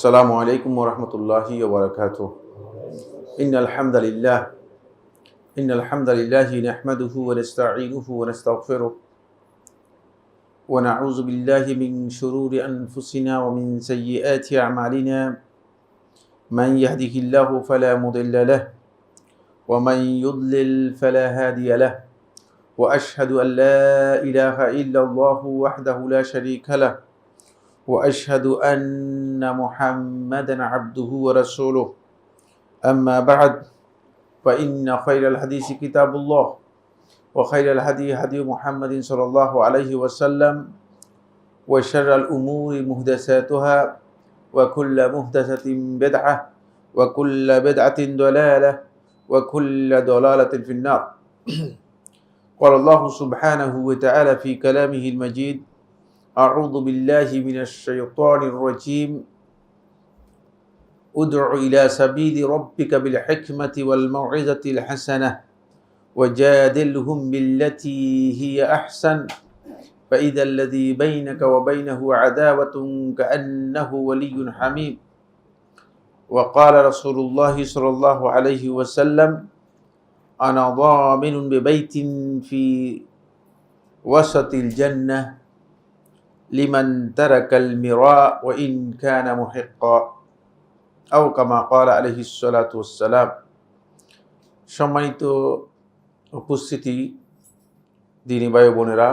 আসসালামু আলাইকুম ওয়া রাহমাতুল্লাহি ওয়া বারাকাতুহু। ইন্নাল হামদালিল্লাহি নাহমাদুহু ওয়া নাস্তাঈনুহু ওয়া নাস্তাগফিরুহ ওয়া নাউযু বিল্লাহি মিন শুরুরি আনফুসিনা ওয়া মিন সাইয়্যিআতি আ'মালিনা। মান ইয়াহদিহিল্লাহু ফালা মুদিল্লা লাহু ওয়া মান ইউদ্লিল ফালা হাদিয়া লাহু। ওয়া আশহাদু আন লা ইলাহা ইল্লাল্লাহু ওয়াহদাহু লা শারীকা লাহু وأشهد أن محمدا عبده ورسوله. أما بعد فإن خير الحديث كتاب الله وخير الهدي هدي محمد صلى الله عليه وسلم وشر الأمور محدثاتها وكل محدثة بدعة وكل بدعة ضلالة وكل ضلالة في النار. قال الله سبحانه وتعالى في كلامه المجيد: أعوذ بالله من الشيطان الرجيم ادع إلى سبيل ربك بالحكمة والموعظة الحسنة وجادلهم بالتي هي أحسن فإذا الذي بينك وبينه عداوة كأنه ولي حميم. وقال رسول الله صلى الله عليه وسلم: أنا ضامن ببيت في وسط الجنة লিমান তারাকাল মিরা ওয়া ইন কানা মুহিক্কা আও কামা ক্বালা আলাইহিস সালাতু ওয়াস সালাম। সম্মানিত উপস্থিতি, দিনী ভাই বোনেরা,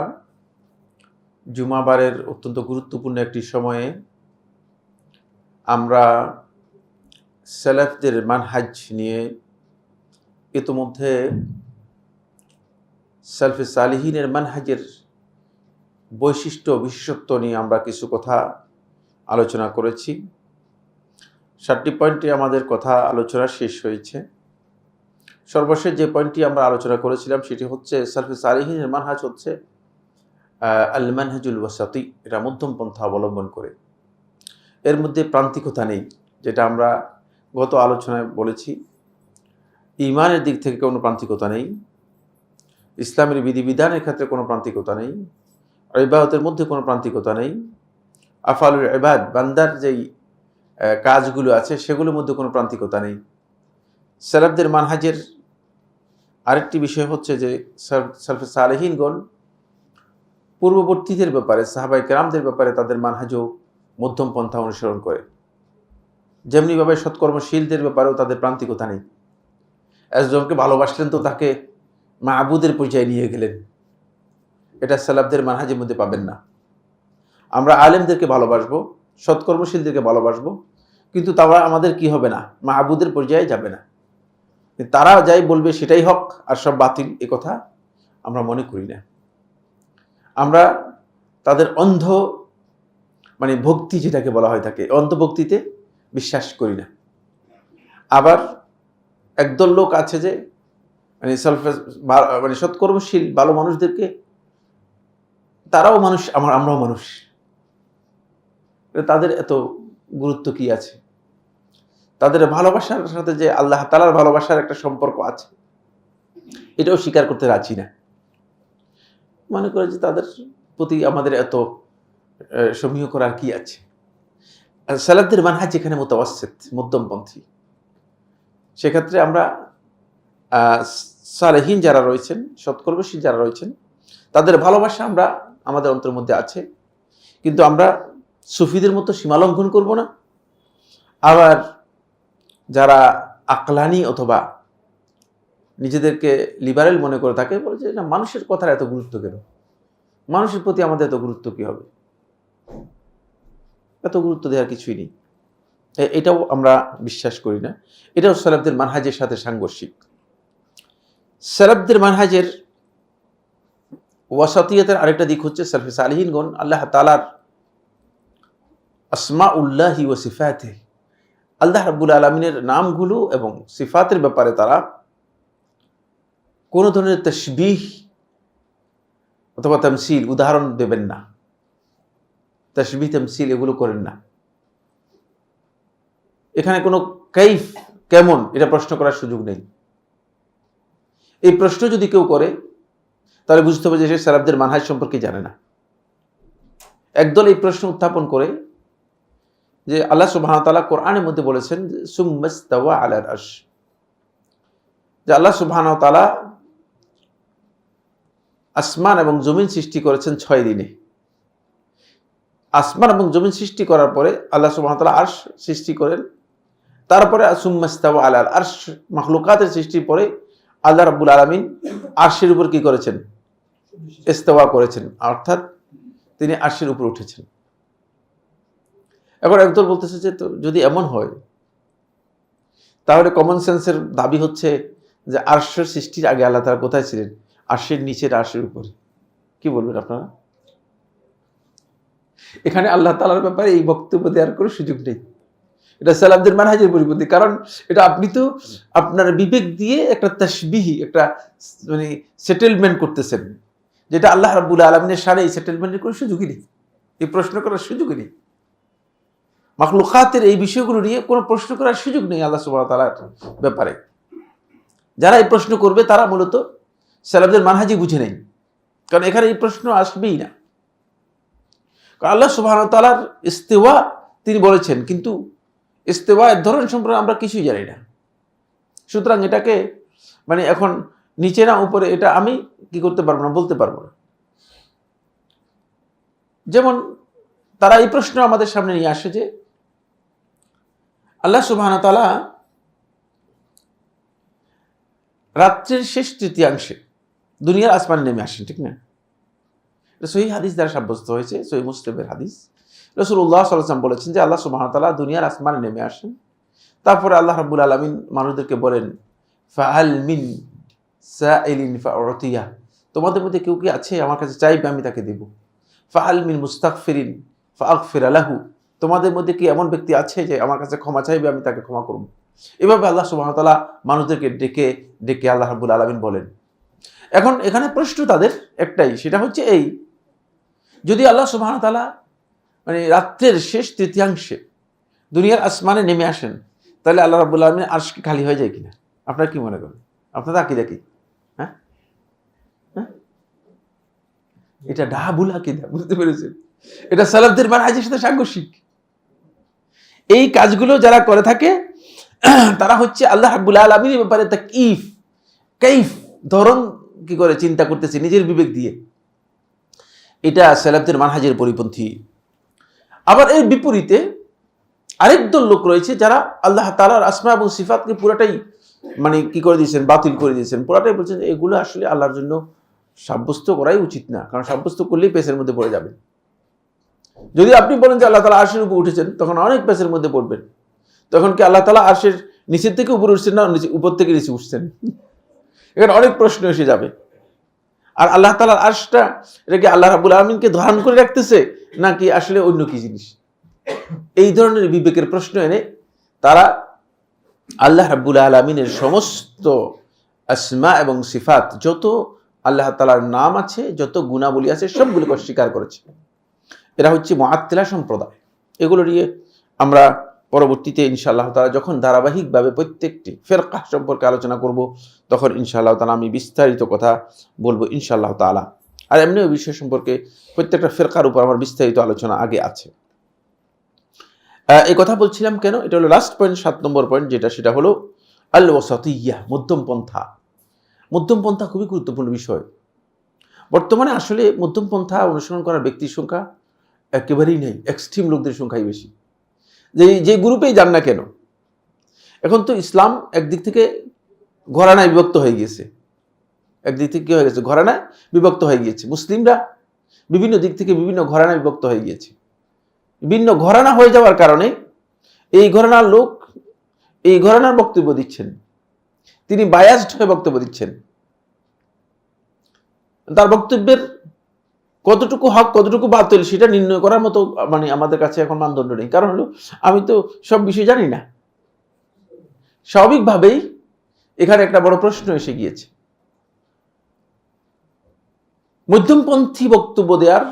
জুমাবারের অত্যন্ত গুরুত্বপূর্ণ একটি সময়ে আমরা সালাফদের মানহাজ নিয়ে ইতোমধ্যে সালফে সালিহিনের মানহাজের বৈশিষ্ট্য বিশেষত্ব নিয়ে আমরা কিছু কথা আলোচনা করেছি। 7টি পয়েন্টে আমাদের কথা আলোচনা শেষ হয়েছে। সর্বশেষ যে পয়েন্টটি আমরা আলোচনা করেছিলাম সেটি হচ্ছে সালফে সালিহিনের মানহাজ হচ্ছে আল মানহাজুল ওয়াসাতি, এটা মধ্যম পন্থা অবলম্বন করে। এর মধ্যে প্রান্তিকতা নেই, যেটা আমরা গত আলোচনায় বলেছি। ঈমানের দিক থেকে কোনো প্রান্তিকতা নেই, ইসলামের বিধিবিধানের ক্ষেত্রে কোনো প্রান্তিকতা নেই, ইবাদতের মধ্যে কোনো প্রান্তিকতা নেই, আফআলুল ইবাদ বান্দার যেই কাজগুলো আছে সেগুলোর মধ্যে কোনো প্রান্তিকতা নেই। সালাফদের মানহাজের আরেকটি বিষয় হচ্ছে যে সালফে সালেহিনগণ পূর্ববর্তীদের ব্যাপারে, সাহাবায়ে কেরামদের ব্যাপারে তাদের মানহাজও মধ্যম পন্থা অনুসরণ করে। যেমনিভাবে সৎকর্মশীলদের ব্যাপারেও তাদের প্রান্তিকতা নেই। একজনকে ভালোবাসলেন তো তাকে মাবুদের পর্যায়ে নিয়ে গেলেন, এটা সালাফদের মানহাজের মধ্যে পাবেন না। আমরা আলেমদেরকে ভালোবাসবো, সৎকর্মশীলদেরকে ভালোবাসবো, কিন্তু তারা আমাদের কি হবে না, মাহবুদের পর্যায়ে যাবে না। তারা যাই বলবে সেটাই হক আর সব বাতিল, এ কথা আমরা মনে করি না। আমরা তাদের অন্ধ ভক্তি যেটাকে বলা হয় থাকে, অন্ধভক্তিতে বিশ্বাস করি না। আবার একদল লোক আছে যে সৎকর্মশীল ভালো মানুষদেরকে, তারাও মানুষ, আমরাও মানুষ, তাদের এত গুরুত্ব কি আছে? তাদের ভালোবাসার সাথে যে আল্লাহ তাআলার ভালোবাসার একটা সম্পর্ক আছে, এটাও স্বীকার করতে রাজি না। মনে করে যে তাদের প্রতি আমাদের এত সমীহ করার কি আছে? সালাফদের মানহাজ যেখানে মুতাওয়াসসিত, মধ্যমপন্থী, সেক্ষেত্রে আমরা সালেহীন যারা রয়েছেন, সৎকর্মশীল যারা রয়েছেন, তাদের ভালোবাসা আমরা আমাদের অন্তরের মধ্যে আছে, কিন্তু আমরা সুফিদের মতো সীমালঙ্ঘন করব না। আবার যারা আকলানি অথবা নিজেদেরকে লিবারেল মনে করে থাকে, বলে যে না, মানুষের কথার এত গুরুত্ব কেন, মানুষের প্রতি আমাদের এত গুরুত্ব কি হবে, এত গুরুত্ব দেওয়ার কিছুই নেই, এটাও আমরা বিশ্বাস করি না। এটাও সালাফদের মানহাজের সাথে সাংঘর্ষিক। সালাফদের মানহাজের ওয়াসাতিয়াতের আরেকটা দিক হচ্ছে সালফে সালিহিনগণ আল্লাহ তাআলার আসমাউল্লাহি ওয়া সিফাতিহি, আল্লাহ রাব্বুল আলামিনের নামগুলো এবং সিফাতের ব্যাপারে তারা কোনো ধরনের তাশবিহ অথবা তামসিল, উদাহরণ দেবেন না, তাশবিহ তামসিল এগুলো করেন না। এখানে কোনো কাইফ, কেমন, এটা প্রশ্ন করার সুযোগ নেই। এই প্রশ্ন যদি কেউ করে তাহলে বুঝতে হবে যে সে সালাফদের মানহাজ সম্পর্কে জানে না। একদল এই প্রশ্ন উত্থাপন করে যে আল্লাহ সুবহানাহু ওয়া তাআলা কোরআনের মধ্যে বলেছেন সুম্মাস্তাওয়া আলাল আরশ, যে আল্লাহ সুবহানাহু ওয়া তাআলা আসমান এবং জমিন সৃষ্টি করেছেন 6 দিনে। আসমান এবং জমিন সৃষ্টি করার পরে আল্লাহ সুবহানাহু ওয়া তাআলা আরশ সৃষ্টি করেন, তারপরে সুম্মাস্তাওয়া আলাল আরশ, মাখলুকাতের সৃষ্টির পরে আল্লাহ রাব্বুল আলামিন আরশের উপর কি করেছেন? ইস্তাওয়া করেছেন, অর্থাৎ তিনি আরশের উপর উঠেছেন। এখন একদল বলতেছে যে তো যদি এমন হয় তাহলে কমন সেন্সের দাবি হচ্ছে যে আরশের সৃষ্টির আগে আল্লাহ তাআলা কোথায় ছিলেন? আরশের নিচের, আরশের উপরে। কি বলবেন আপনারা? এখানে আল্লাহ তাআলার ব্যাপারে এই বক্তব্য দেওয়ার কোনো সুযোগ নেই। এটা সালাফদের মানহাজের পরিপন্থী। কারণ এটা আপনি তো আপনার বিবেক দিয়ে একটা তাশবিহি, একটা মানে সেটেলমেন্ট করতেছেন, যেটা আল্লাহ রাব্বুল আলামিনের শানে এই সেটেলমেন্টের কোনো সুযোগই নেই, এই প্রশ্ন করার সুযোগই নেই। মাখলুকাতের এই বিষয়গুলো নিয়ে কোনো প্রশ্ন করার সুযোগ নেই আল্লাহ সুবহানাহু ওয়া তাআলার ব্যাপারে। যারা এই প্রশ্ন করবে তারা মূলত সালাফদের মানহাজি বুঝে নেই, কারণ এখানে এই প্রশ্ন আসবেই না। কারণ আল্লাহ সুবহানাহু ওয়া তাআলার ইস্তিওয়া তিনি বলেছেন, কিন্তু ইস্তিওয়ার ধরন সম্পর্কে আমরা কিছুই জানি না। সুতরাং এটাকে মানে এখন নিচে না উপরে, এটা আমি কি করতে পারবো না, বলতে পারবো না। যেমন তারা এই প্রশ্ন আমাদের সামনে নিয়ে আসে যে আল্লাহ সুবহানাহু ওয়া তাআলা রাত্রির শেষ তৃতীয়াংশে দুনিয়ার আসমানে নেমে আসেন, ঠিক না? সহিহ হাদিস দ্বারা সাব্যস্ত হয়েছে, সহিহ মুসলিমের হাদিস। রাসূলুল্লাহ সাল্লাল্লাহু আলাইহি ওয়াসাল্লাম বলেছেন যে আল্লাহ সুবহানাহু ওয়া তাআলা দুনিয়ার আসমানে নেমে আসেন, তারপরে আল্লাহ রাব্বুল আলামিন মানুষদেরকে বলেন ফাহাল মিন সাইলিন ফাউতিয়া, তোমাদের মধ্যে কেউ কি আছে আমার কাছে চাইবে আমি তাকে দেব। ফাহাল মিন মুস্তাগফিরিন ফাআগফির লাহু, তোমাদের মধ্যে কি এমন ব্যক্তি আছে যে আমার কাছে ক্ষমা চাইবে আমি তাকে ক্ষমা করব। এভাবে আল্লাহ সুবহানাহু ওয়া তাআলা মানুষদেরকে ডেকে ডেকে আল্লাহ রাব্বুল আলামিন বলেন। এখন এখানে প্রশ্ন তাদের একটাই, সেটা হচ্ছে এই, যদি আল্লাহ সুবহানাহু ওয়া তাআলা মানে রাত্রের শেষ তৃতীয়াংশে দুনিয়ার আসমানে নেমে আসেন, তাহলে আল্লাহ রাব্বুল আলামিন আরশ কি খালি হয়ে যায় কিনা? আপনারা কি মনে করেন? আপনাদের আকীদা কি? হ্যাঁ, এটা ডাবুল আকীদা, বুঝতে পেরেছেন? এটা সালাফদের মানহাজের সাথে সাংঘর্ষিক। এই কাজগুলো যারা করে থাকে তারা হচ্ছে আল্লাহ রাব্বুল আলামিনের ব্যাপারে কাইফ ধরন কি করে চিন্তা করতেছে নিজের বিবেক দিয়ে, এটা সালাফদের মানহাজের পরিপন্থী। আবার এর বিপরীতে আরেক দল লোক রয়েছে যারা আল্লাহ তাআলার আসমা এবং সিফাতকে পুরাটাই মানে কি করে দিয়েছেন, বাতিল করে দিয়েছেন, পুরাটাই বলছেন যে এগুলো আসলে আল্লাহর জন্য সাব্যস্ত করাই উচিত না, কারণ সাব্যস্ত করলেই পেছের মধ্যে পড়ে যাবে। যদি আপনি বলেন যে আল্লাহ তাআলা আরশের উপর উঠেছেন, তখন অনেক পেছের মধ্যে পড়বেন। তখন কি আল্লাহ তাআলা আরশের নিচের থেকে উপরে উঠছেন না উপর থেকে নিচে উঠছেন? এখানে অনেক প্রশ্ন এসে যাবে। আর আল্লাহ তাআলার আরশটা এটা কি আল্লাহ রাব্বুল আলামিনকে ধারণ করে রাখতেছে নাকি আসলে অন্য কি জিনিস? এই ধরনের বিবেকের প্রশ্ন এনে তারা আল্লাহ রাব্বুল আলামিনের সমস্ত আসমা এবং সিফাত, যত আল্লাহ তাআলার নাম আছে, যত গুণাবলী আছে, সবগুলোকে অস্বীকার করেছে। এরা হচ্ছে মুআত্তিলা সম্প্রদায়। এগুলো নিয়ে আমরা পরবর্তীতে ইনশাআল্লাহ তাআলা যখন ধারাবাহিকভাবে প্রত্যেকটি ফিরকা সম্পর্কে আলোচনা করব, তখন ইনশাআল্লাহ তাআলা আমি বিস্তারিত কথা বলবো ইনশাআল্লাহ তাআলা। আর এমনি ওই বিষয় সম্পর্কে প্রত্যেকটা ফিরকার উপর আমার বিস্তারিত আলোচনা আগে আছে। এই কথা বলছিলাম কেন? এটা হলো লাস্ট পয়েন্ট, 7 নম্বর পয়েন্ট, সেটা হলো আল ওয়াসাতিয়্যাহ, মধ্যমপন্থা। মধ্যমপন্থা খুবই গুরুত্বপূর্ণ বিষয়। বর্তমানে আসলে মধ্যমপন্থা অনুসরণ করার ব্যক্তির সংখ্যা একেবারেই নেই, এক্সট্রিম লোকদের সংখ্যাই বেশি। যে গ্রুপেই যান না কেন, এখন তো ইসলাম একদিক থেকে ঘরানায় বিভক্ত হয়ে গিয়েছে। একদিক থেকে কি হয়ে গেছে? ঘরানায় বিভক্ত হয়ে গিয়েছে। মুসলিমরা বিভিন্ন দিক থেকে বিভিন্ন ঘরানায় বিভক্ত হয়ে গিয়েছে। বিভিন্ন ঘরানা হয়ে যাওয়ার কারণে এই ঘরানার লোক এই ঘরানার বক্তব্য দিচ্ছেন, তিনি বায়াসড হয়ে বক্তব্য দিচ্ছেন। তার বক্তব্যের কতটুকু হক কতটুকু বাতিল সেটা নির্ণয় করার মতো মানে আমাদের কাছে এখন মানদণ্ড নেই। কারণ হলো আমি তো সব বিষয় জানি না। স্বাভাবিকভাবেই এখানে একটা বড় প্রশ্ন এসে গিয়েছে। মধ্যমপন্থী বক্তব্য দেওয়ার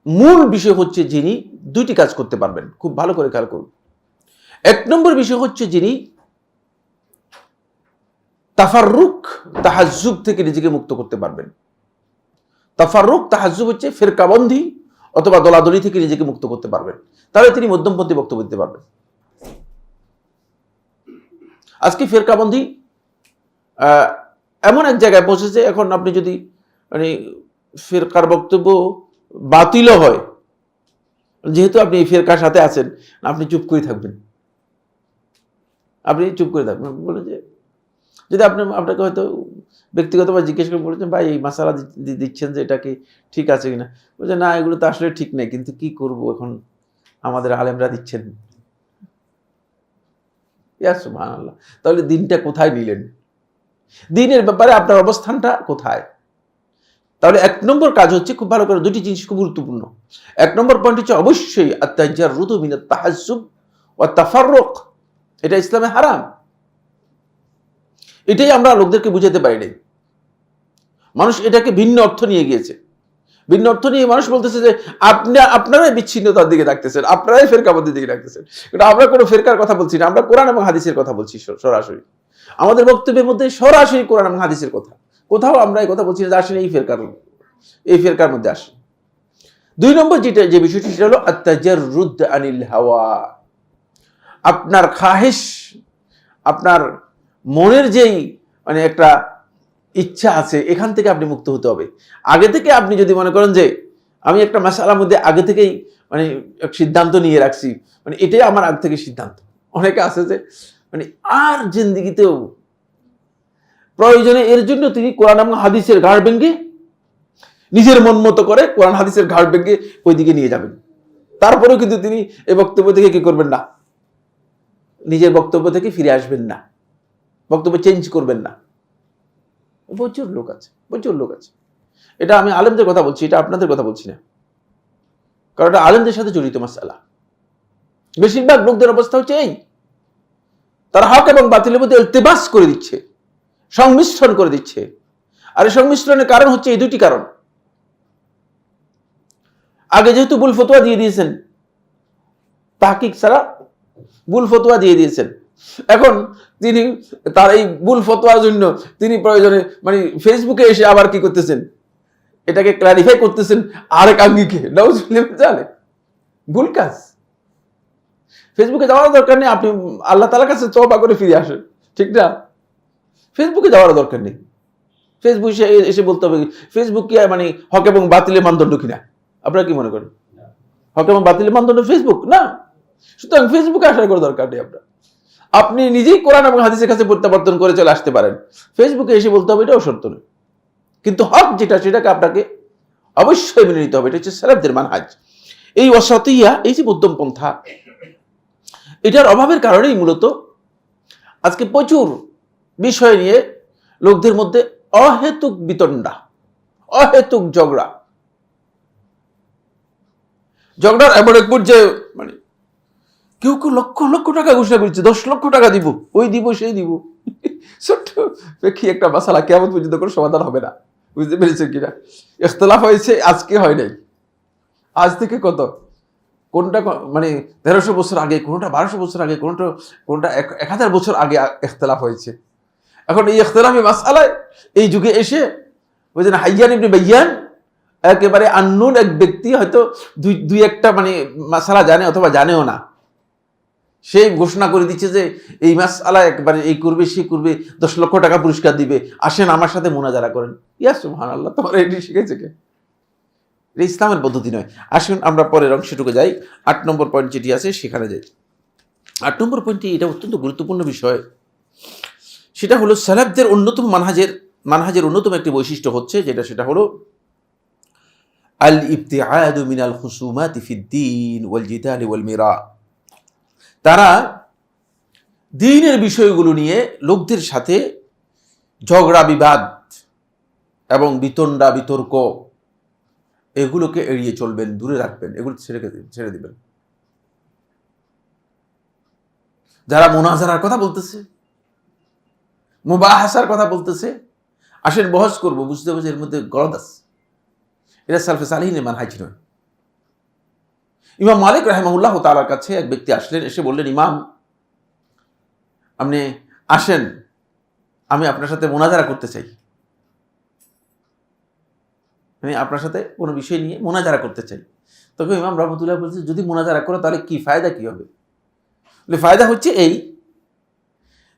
মূল বিষয় হচ্ছে যিনি দুইটি কাজ করতে পারবেন, খুব ভালো করে খেয়াল করুন। 1 নম্বর বিষয় হচ্ছে যিনি তাফাররুক তাহাজ্জুব থেকে নিজেকে মুক্ত করতে পারবেন। তাফাররুক তাহাজ্জুব হচ্ছে ফিরকাবন্দি অথবা দলাদলি থেকে নিজেকে মুক্ত করতে পারবেন, তাহলে তিনি মধ্যমপন্থী বক্তব্য দিতে পারবেন। আজকে ফেরকাবন্দি এমন এক জায়গায় পৌঁছেছে, এখন আপনি যদি মানে ফেরকার বক্তব্য বাতিলও হয়, যেহেতু আপনি এই ফেরকার সাথে আছেন, আপনি চুপ করে থাকবেন, আপনি চুপ করে থাকবেন। বলে যে যদি আপনাকে হয়তো ব্যক্তিগতভাবে জিজ্ঞেস করে বলেছেন, ভাই এই মাসালা দিচ্ছেন যে এটা কি ঠিক আছে কিনা, বলছে না এগুলো তো আসলে ঠিক নেই, কিন্তু কি করব, এখন আমাদের আলেমরা দিচ্ছেন। ইয়া সুবহানাল্লাহ। তাহলে দিনটা কোথায় নিলেন? দিনের ব্যাপারে আপনার অবস্থানটা কোথায়? তাহলে 1 নম্বর কাজ হচ্ছে, খুব ভালো করে দুটি জিনিস খুব গুরুত্বপূর্ণ। 1 নম্বর পয়েন্ট হচ্ছে অবশ্যই আত-তাজাররুদু মিনাত তাহাজ্জুব ওয়া তাফাররুক, এটা ইসলামে হারাম। এটাই আমরা লোকদেরকে বুঝাতে পারি নাই। মানুষ এটাকে ভিন্ন অর্থ নিয়ে গিয়েছে। ভিন্ন অর্থ নিয়ে মানুষ বলতেছে যে আপনারাই বিচ্ছিন্নতার দিকে ডাকতেছেন, আপনারাই ফেরকাবন্দির দিকে ডাকতেছেন। কিন্তু আমরা কোনো ফেরকার কথা বলছি না, আমরা কোরআন এবং হাদিসের কথা বলছি সরাসরি। আমাদের বক্তব্যের মধ্যে সরাসরি কোরআন এবং হাদিসের কথা, কোথাও আমরা এই কথা বলছি না যে আসলে এই ফেরকার মধ্যে আসে। 2 নম্বর যে বিষয়টি সেটা হলো আত-তাজাররুদ আনিল হাওয়া। আপনার খাহেশ, আপনার মনের যেই মানে একটা ইচ্ছা আছে, এখান থেকে আপনি মুক্ত হতে হবে। আগে থেকে আপনি যদি মনে করেন যে আমি একটা মাসালার মধ্যে আগে থেকেই মানে সিদ্ধান্ত নিয়ে রাখছি, মানে এটাই আমার আগে থেকে সিদ্ধান্ত। অনেকে আছে যে মানে আর জিন্দেগিতেও প্রয়োজনে এর জন্য তিনি কোরআন এবং হাদিসের ঘাড় ভেঙে নিজের মন মতো করে কোরআন হাদিসের ঘাড় ভেঙে ওই দিকে নিয়ে যাবেন। তারপরেও কিন্তু তিনি এই বক্তব্য থেকে কি করবেন না, নিজের বক্তব্য থেকে ফিরে আসবেন না, বক্তব্য চেঞ্জ করবেন না। প্রচুর লোক আছে, প্রচুর লোক আছে। এটা আমি আলেমদের কথা বলছি, এটা আপনাদের কথা বলছি না, কারণ এটা আলেমদের সাথে জড়িত মাসআলা। বেশিরভাগ লোকদের অবস্থা হচ্ছে এই, তারা হক এবং বাতিলের মধ্যে ইলতিবাস করে দিচ্ছে, সংমিশ্রণ করে দিচ্ছে। আর এই সংমিশ্রণের কারণ হচ্ছে এই 2টি কারণ। আগে যেহেতু ভুল ফতোয়া দিয়ে দিয়েছেন, তাহকিক ছাড়া ভুল ফতোয়া দিয়ে দিয়েছেন, এখন তিনি তার এই ভুল ফতোয়ার জন্য তিনি প্রয়োজনে মানে ফেসবুকে এসে আবার কি করতেছেন, এটাকে ক্লারিফাই করতেছেন আরেক আঙ্গিকে। নাউজুবিল্লাহ, জানে ভুল কাজ। ফেসবুকে যাওয়ার দরকার নেই, আপনি আল্লাহ তাআলার কাছে তওবা করে ফিরে আসেন, ঠিক না? ফেসবুকে যাওয়ার দরকার নেই। ফেসবুক এসে বলতে হবে ফেসবুক কি মানে হক এবং বাতিলের মানদণ্ড কিনা? আপনারা কি মনে করেন? হক এবং বাতিলের মানদণ্ড ফেসবুক না। সুতরাং ফেসবুকে আসার কোনো দরকার নেই। আপনি নিজেই কোরআন এবং হাদিসের কাছে প্রত্যাবর্তন করে চলে আসতে পারেন। ফেসবুকে এসে বলতে হবে এটাও শর্ত নয়, কিন্তু হক যেটা সেটাকে আপনাকে অবশ্যই মেনে নিতে হবে। এটা হচ্ছে সালাফদের মানহাজ। এই ওয়াসাতিয়া, এই যে মধ্যম পন্থা, এটার অভাবের কারণেই মূলত আজকে প্রচুর বিষয় নিয়ে লোকদের মধ্যে অহেতুক বিতণ্ডা, অহেতুক ঝগড়ার এমন এক পর্যায়ে মানে কেউ লক্ষ লক্ষ টাকা ঘোষণা করছে, 10 লক্ষ টাকা দিব, ওই দিব সেই দিব। ছোট্ট কি একটা মাসালা, কেমন পর্যন্ত কোনো সমাধান হবে না। বুঝতে পেরেছেন কিনা? ইখতিলাফ হয়েছে, আজকে হয় নাই, আজ থেকে কোনটা মানে 1300 বছর আগে, কোনটা 1200 বছর আগে, কোনটা 1000 বছর আগে ইখতিলাফ হয়েছে। এখন এই ইখতিলাফি মাসআলায় এই যুগে এসে বুঝলেন হাইয়ান ইবনে বাইয়ান একেবারে আননোন এক ব্যক্তি, হয়তো দুই একটা মানে মাসআলা জানে অথবা জানেও না, সেই ঘোষণা করে দিচ্ছে যে এই মাসআলা একবারে এই করবে, সে করবে, 10 লক্ষ টাকা পুরস্কার দিবে, আসেন আমার সাথে মুনাজারা করেন। ইয়া সুবহানাল্লাহ, তোমার এটি শিখেছে কে? এটা ইসলামের পদ্ধতি নয়। আসুন আমরা পরের অংশটুকু যাই, 8 নম্বর পয়েন্ট যেটি আছে সেখানে যাই। 8 নম্বর পয়েন্টটি এটা অত্যন্ত গুরুত্বপূর্ণ বিষয়। সেটা হলো সালাফদের অন্যতম মানহাজের অন্যতম একটি বৈশিষ্ট্য হচ্ছে সেটা হলো আল ইবতিআদু মিনাল খুসুমাতি ফিদ-দীন ওয়াল জিদাল ওয়াল মিরা। তারা দ্বীনের বিষয়গুলো নিয়ে লোকদের সাথে ঝগড়া বিবাদ এবং বিতণ্ডা বিতর্ক এগুলোকে এড়িয়ে চলবেন, দূরে রাখবেন, এগুলো ছেড়ে দিবেন। যারা মুনাজারার কথা বলতেছে, মুবাহাসার কথা বলতেছে, আসেন বহস করব, বুঝতে হবে যে এর মধ্যে গলদ আছে। এটা সালফে সালিহিনের মানহাজ নয়। ইমাম মালিক রাহিমাহুল্লাহ তাআলার কাছে এক ব্যক্তি আসলেন, এসে বললেন, ইমাম আপনি আসেন, আমি আপনার সাথে মুনাজারা করতে চাই, আমি আপনার সাথে কোনো বিষয় নিয়ে মুনাজারা করতে চাই। তখন ইমাম রহমতুল্লাহ বলছে, যদি মুনাজারা করো তাহলে কি ফায়দা, কি হবে? ফায়দা হচ্ছে এই,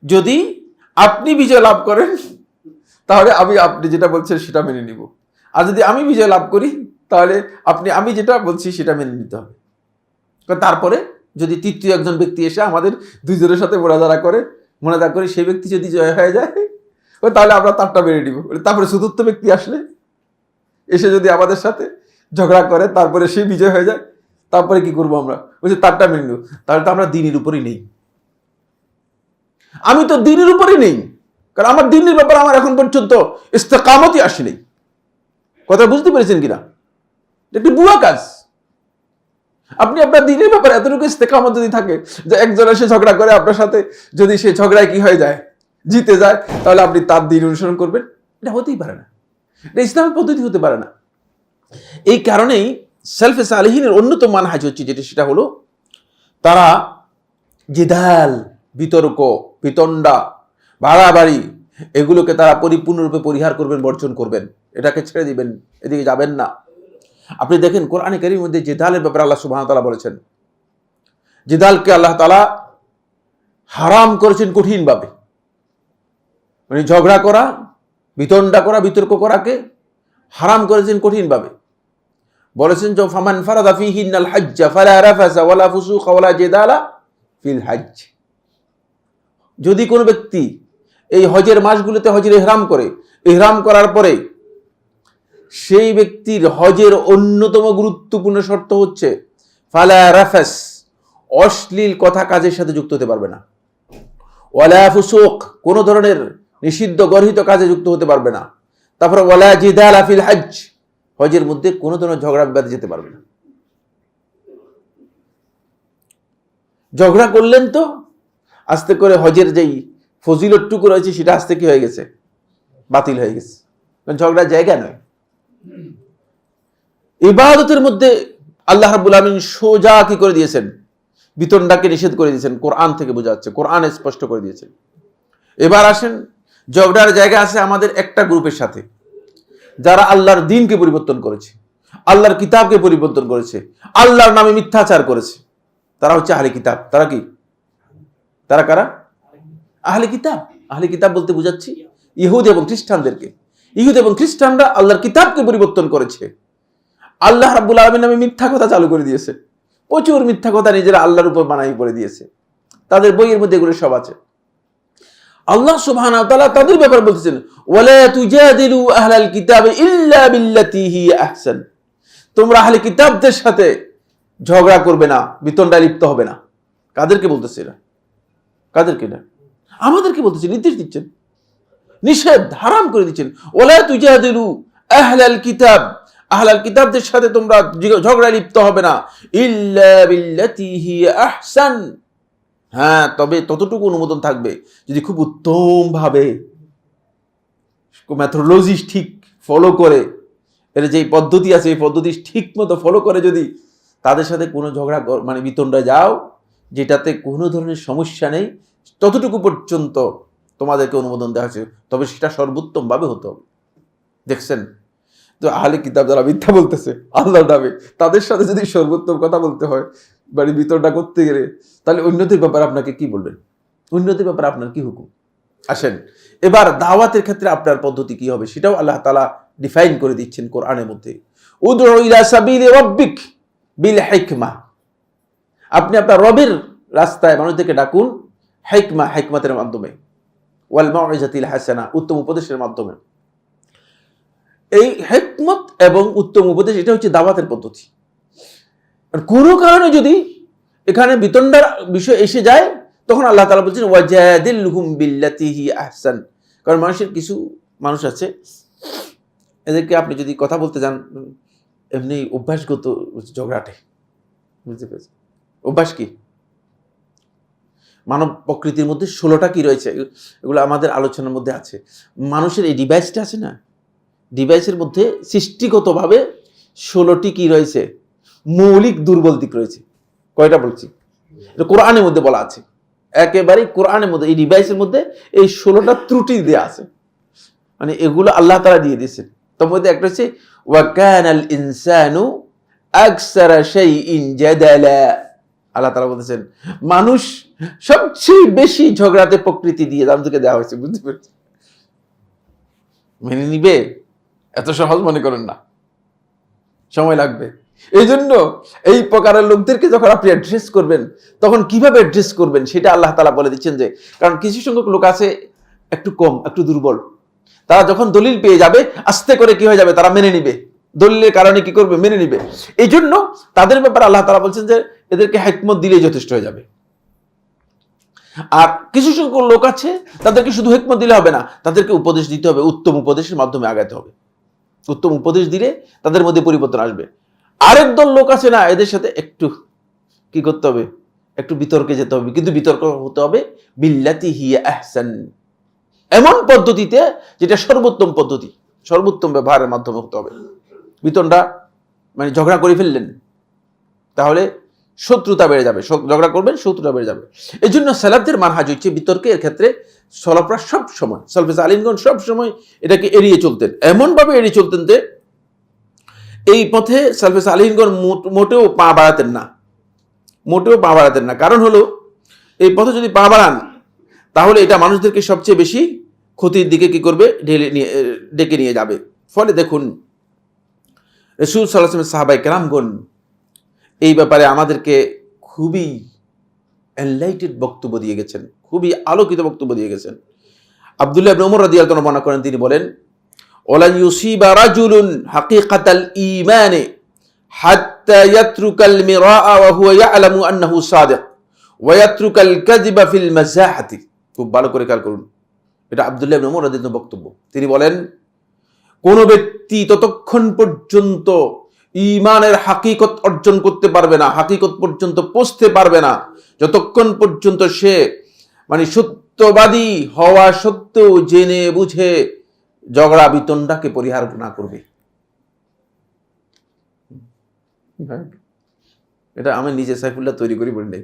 যদি আপনি বিজয় লাভ করেন তাহলে আপনি যেটা বলছেন সেটা মেনে নিব, আর যদি আমি বিজয় লাভ করি তাহলে আমি যেটা বলছি সেটা মেনে নিতে হবে। তারপরে যদি তৃতীয় একজন ব্যক্তি এসে আমাদের দুইজনের সাথে মোনাজারা করে সেই ব্যক্তি যদি জয় হয়ে যায় তাহলে আমরা তারটা মেনে নিব। তারপরে চতুর্থ ব্যক্তি আসলে এসে যদি আমাদের সাথে ঝগড়া করে তারপরে সে বিজয় হয়ে যায়, তারপরে কি করবো আমরা? বলছি তারটা মেনে নেব। তাহলে তো আমরা দিনের উপরই নেই। আমি তো দিনের উপরই নেই, কারণ আমার দিনের ব্যাপারে আমার এখন পর্যন্ত ইস্তেকামতই আসেনি। কথা বুঝতে পেরেছেন কিনা? একটি বুয়া কাজ। আপনি আপনার দিনের ব্যাপারে এতটুকু ইস্তেকামত যদি থাকে যে একজন এসে ঝগড়া করে আপনার সাথে, যদি সে ঝগড়ায় কি হয়ে যায়, জিতে যায়, তাহলে আপনি তার দিন অনুসরণ করবেন? এটা হতেই পারে না, এটা ইসলামের পদ্ধতি হতে পারে না। এই কারণেই সালফে সালেহিনের অন্যতম মানহাজ হচ্ছে যেটা, সেটা হলো তারা জিদাল, বিতর্ক, বিতণ্ডা, বাড়াবাড়ি, এগুলোকে তারা পরিপূর্ণরূপে পরিহার করবেন, বর্জন করবেন, এটাকে ছেড়ে দিবেন, এদিকে যাবেন না। আপনি দেখেন কোরআনে কারীমের মধ্যে জিদালের ব্যাপারে আল্লাহ সুবহানাহু ওয়া তাআলা বলেছেন, জিদালকে আল্লাহ তাআলা হারাম করেছেন কঠিনভাবে। মানে ঝগড়া করা, বিতণ্ডা করা, বিতর্ক করাকে হারাম করেছেন কঠিনভাবে। বলেছেন যে ফামান ফারাদা ফীহিন্নাল হজ্জ ফালা রাফাসা ওয়ালা ফুসুকা ওয়ালা জিদালা ফিল হজ্জ। যদি কোনো ব্যক্তি এই হজের মাসগুলোতে হজের ইহরাম করে, ইহরাম করার পরে সেই ব্যক্তির হজের অন্যতম গুরুত্বপূর্ণ শর্ত হচ্ছে ফালা রাফাস, অশ্লীল কথা কাজের সাথে যুক্ত হতে পারবে না, ওয়ালা ফুসুক, কোনো ধরনের নিষিদ্ধ গর্হিত কাজে যুক্ত হতে পারবে না, তারপর ওয়ালা জিদালা ফিল হজ্জ, হজের মধ্যে কোনো ধরনের ঝগড়া বিবাদে যেতে পারবে না। ঝগড়া করলেন তো আস্তে করে হজের যেই ফজিলতটুকু রয়েছে সেটা আস্তে কি হয়ে গেছে, বাতিল হয়ে গেছে, কারণ ঝগড়ার জায়গা নয়। ইবাদতের মধ্যে আল্লাহ রাব্বুল আমিন সোজা কি করে দিয়েছেন, বিতণ্ডাকে নিষেধ করে দিয়েছেন। কোরআন থেকে বোঝা যাচ্ছে, কোরআনে স্পষ্ট করে দিয়েছেন। এবার আসেন, ঝগড়ার জায়গা আছে আমাদের একটা গ্রুপের সাথে, যারা আল্লাহর দ্বীনকে পরিবর্তন করেছে, আল্লাহর কিতাবকে পরিবর্তন করেছে, আল্লাহর নামে মিথ্যাচার করেছে। তারা হচ্ছে আহলে কিতাব। তারা কি? তারা কারা? আহলে কিতাব। আহলে কিতাব বলতে বুঝাচ্ছি ইহুদ এবং খ্রিস্টানদেরকে। ইহুদ এবং খ্রিস্টানরা আল্লাহর কিতাবকে পরিবর্তন করেছে, আল্লাহ রাব্বুল আলামিনের নামে মিথ্যা কথা চালু করে দিয়েছে, প্রচুর মিথ্যা কথা নিজেরা আল্লাহর উপর বানাই করে দিয়েছে। তাদের বইয়ের মধ্যে এগুলো সব আছে। আল্লাহ সুবহানাহু ওয়া তাআলা তাদের ব্যাপারে বলতেছেন, ওয়ালা তুজাদিলু আহলাল কিতাব ইল্লা বিল্লাতি হিয়া আহসান। তোমরা আহলে কিতাবদের সাথে ঝগড়া করবে না, বিতণ্ডায় লিপ্ত হবে না। কাদেরকে বলতেছে এরা? কাদেরকে? না, আমাদেরকে বলতেছে, নির্দেশ দিচ্ছেন, নিষেধ, হারাম করে দিচ্ছেন। ওয়ালা তুজাদিলু আহলাল কিতাব, আহলাল কিতাবদের সাথে তোমরা ঝগড়ায় লিপ্ত হবে না, ইল্লা বিল্লাতি হিয়া আহসান। হ্যাঁ, তবে ততটুকু অনুমোদন থাকবে যদি খুব উত্তম ভাবে মেথোডোলজি ঠিক ফলো করে, এর যে পদ্ধতি আছে এই পদ্ধতি ঠিক মতো ফলো করে যদি তাদের সাথে কোনো ঝগড়া মানে বিতণ্ডায় যাও যেটাতে কোনো ধরনের সমস্যা নেই, ততটুকু পর্যন্ত তোমাদেরকে অনুমোদন দেওয়া হয়েছে, তবে সেটা সর্বোত্তম ভাবে হতে হবে। দেখছেন তো, আহলে কিতাব যারা মিথ্যা বলতেছে আল্লাহর নামে, তাদের সাথে যদি সর্বোত্তম কথা বলতে হয় মানে বিতণ্ডা করতে গেলে, তাহলে অন্যদের ব্যাপারে আপনাকে কি বলবেন? অন্যদের ব্যাপারে আপনার কি হুকুম? আসেন এবার দাওয়াতের ক্ষেত্রে আপনার পদ্ধতি কি হবে সেটাও আল্লাহ তাআলা ডিফাইন করে দিচ্ছেন কোরআনের মধ্যে। উদউ ইলা সাবিলি রাব্বিক বিল হিকমা, আপনি আপনার রবের রাস্তায় মানুষদেরকে ডাকুন হিকমা, হিকমতের মাধ্যমে, ওয়াল মাউইজাতিল হাসানা, উত্তম উপদেশের মাধ্যমে। এই হিকমত এবং উত্তম উপদেশ এটা হচ্ছে দাওয়াতের পদ্ধতি। আর কোনো কারণে যদি এখানে বিতণ্ডার বিষয় এসে যায় তখন আল্লাহ তাআলা বলছেন ওয়াজাদিলহুম বিল্লাতি হি আহসান। কারণ মানুষের কিছু মানুষ আছে, এদেরকে আপনি যদি কথা বলতে যান এমনি অভ্যাসগত ঝগড়াটে, বুঝতে পেরেছেন? অভ্যাস কি? মানব প্রকৃতির মধ্যে 16টা কি রয়েছে, এগুলো আমাদের আলোচনার মধ্যে আছে। মানুষের এই ডিভাইসটা আছে না, ডিভাইসের মধ্যে সৃষ্টিগতভাবে 16টি কি রয়েছে, মৌলিক দুর্বল দিক রয়েছে। কয়টা বলছি? এটা কোরআনের মধ্যে বলা আছে, একেবারেই কোরআনের মধ্যে এই ডিভাইসের মধ্যে এই 16টা ত্রুটি দেওয়া আছে, মানে এগুলো আল্লাহ তাআলা দিয়ে দিয়েছেন। তার মধ্যে একটা হচ্ছে ওয়া কানাল ইনসানু আকসারা শাইইন জাদালা। আল্লাহ তাআলা বলতেছেন মানুষ সবচেয়ে বেশি ঝগড়াতে প্রকৃতি দিয়ে আমাদেরকে দেওয়া হয়েছে, বুঝতে পেরেছি? মেনে নিবে? এত সহজ মনে করেন না, সময় লাগবে। এই জন্য এই প্রকারের লোকদেরকে যখন আপনি অ্যাড্রেস করবেন, তখন কিভাবে অ্যাড্রেস করবেন সেটা আল্লাহ তাআলা বলে দিচ্ছেন। যে কারণ কিছু সংখ্যক লোক আছে একটু কম, একটু দুর্বল, তারা যখন দলিল পেয়ে যাবে আস্তে করে কি হয়ে যাবে, তারা মেনে নিবে, দলিলের কারণে কি করবে, মেনে নিবে। এই জন্য তাদের ব্যাপারে আল্লাহ তাআলা বলছেন যে এদেরকে হিকমত দিলেই যথেষ্ট হয়ে যাবে। আর কিছু সংখ্যক লোক আছে তাদেরকে শুধু হিকমত দিলে হবে না, তাদেরকে উপদেশ দিতে হবে, উত্তম উপদেশের মাধ্যমে আগাতে হবে। উত্তম উপদেশ দিলে তাদের মধ্যে পরিবর্তন আসবে। আরেক দল লোক আছে না, এদের সাথে একটু কি করতে হবে, একটু বিতর্কে যেতে হবে, কিন্তু বিতর্ক হতে হবে বিল্লাতি হিয়া আহসান, এমন পদ্ধতিতে যেটা সর্বোত্তম পদ্ধতি, সর্বোত্তম ব্যবহারের মাধ্যমে হতে হবে। বিতণ্ডা মানে ঝগড়া করে ফেললেন, তাহলে শত্রুতা বেড়ে যাবে, ঝগড়া করবেন শত্রুতা বেড়ে যাবে। এই জন্য সালাফদের মানহাজ হচ্ছে বিতর্কের ক্ষেত্রে সালাফরা সব সময়, সালফে সালিহিনগণ সব সময় এটাকে এড়িয়ে চলতেন, এমনভাবে এড়িয়ে চলতেন যে এই পথে সালফে সালিহিনগণ মোটেও পা বাড়াতেন না, মোটেও পা বাড়াতেন না। কারণ হলো এই পথে যদি পা বাড়ান তাহলে এটা মানুষদেরকে সবচেয়ে বেশি ক্ষতির দিকে কি করবে, ডেকে নিয়ে যাবে। ফলে দেখুন রাসূল সাল্লাল্লাহু আলাইহি ওয়াসাল্লাম সাহাবায়ে কেরামগণ এই ব্যাপারে আমাদেরকে খুবই এনলাইটেড বক্তব্য দিয়ে গেছেন, খুবই আলোকিত বক্তব্য দিয়ে গেছেন। আব্দুল্লাহ ইবনে ওমর রাদিয়াল্লাহু আনহু বর্ণনা করেন, তিনি বলেন ওয়ালা ইউসিবা রাজুলুন হাকিকাতাল ঈমানি হাত্তা ইয়াতরুকাল মিরাআ ওয়া হুয়া ইয়ালামু আন্নাহু সাদিক ওয়া ইয়াতরুকাল কাযিবা ফিল মাযাহাতি। খুব ভালো করে খেয়াল করুন, এটা আব্দুল্লাহ ইবনে ওমর রাদিয়াল্লাহু আনহু বক্তব্য। তিনি বলেন কোন ব্যক্তি ততক্ষণ পর্যন্ত ঈমানের হাকিকত অর্জন করতে পারবে না, হাকিকত পর্যন্ত পৌঁছতে পারবে না, যতক্ষণ পর্যন্ত সে মানে সত্যবাদী হওয়া সত্ত্বেও জেনে বুঝে ঝগড়া বিতণ্ডাকে পরিহার না করবে। এটা আমি নিজে সাইফুল্লাহ তৈরি করি বলি নাই,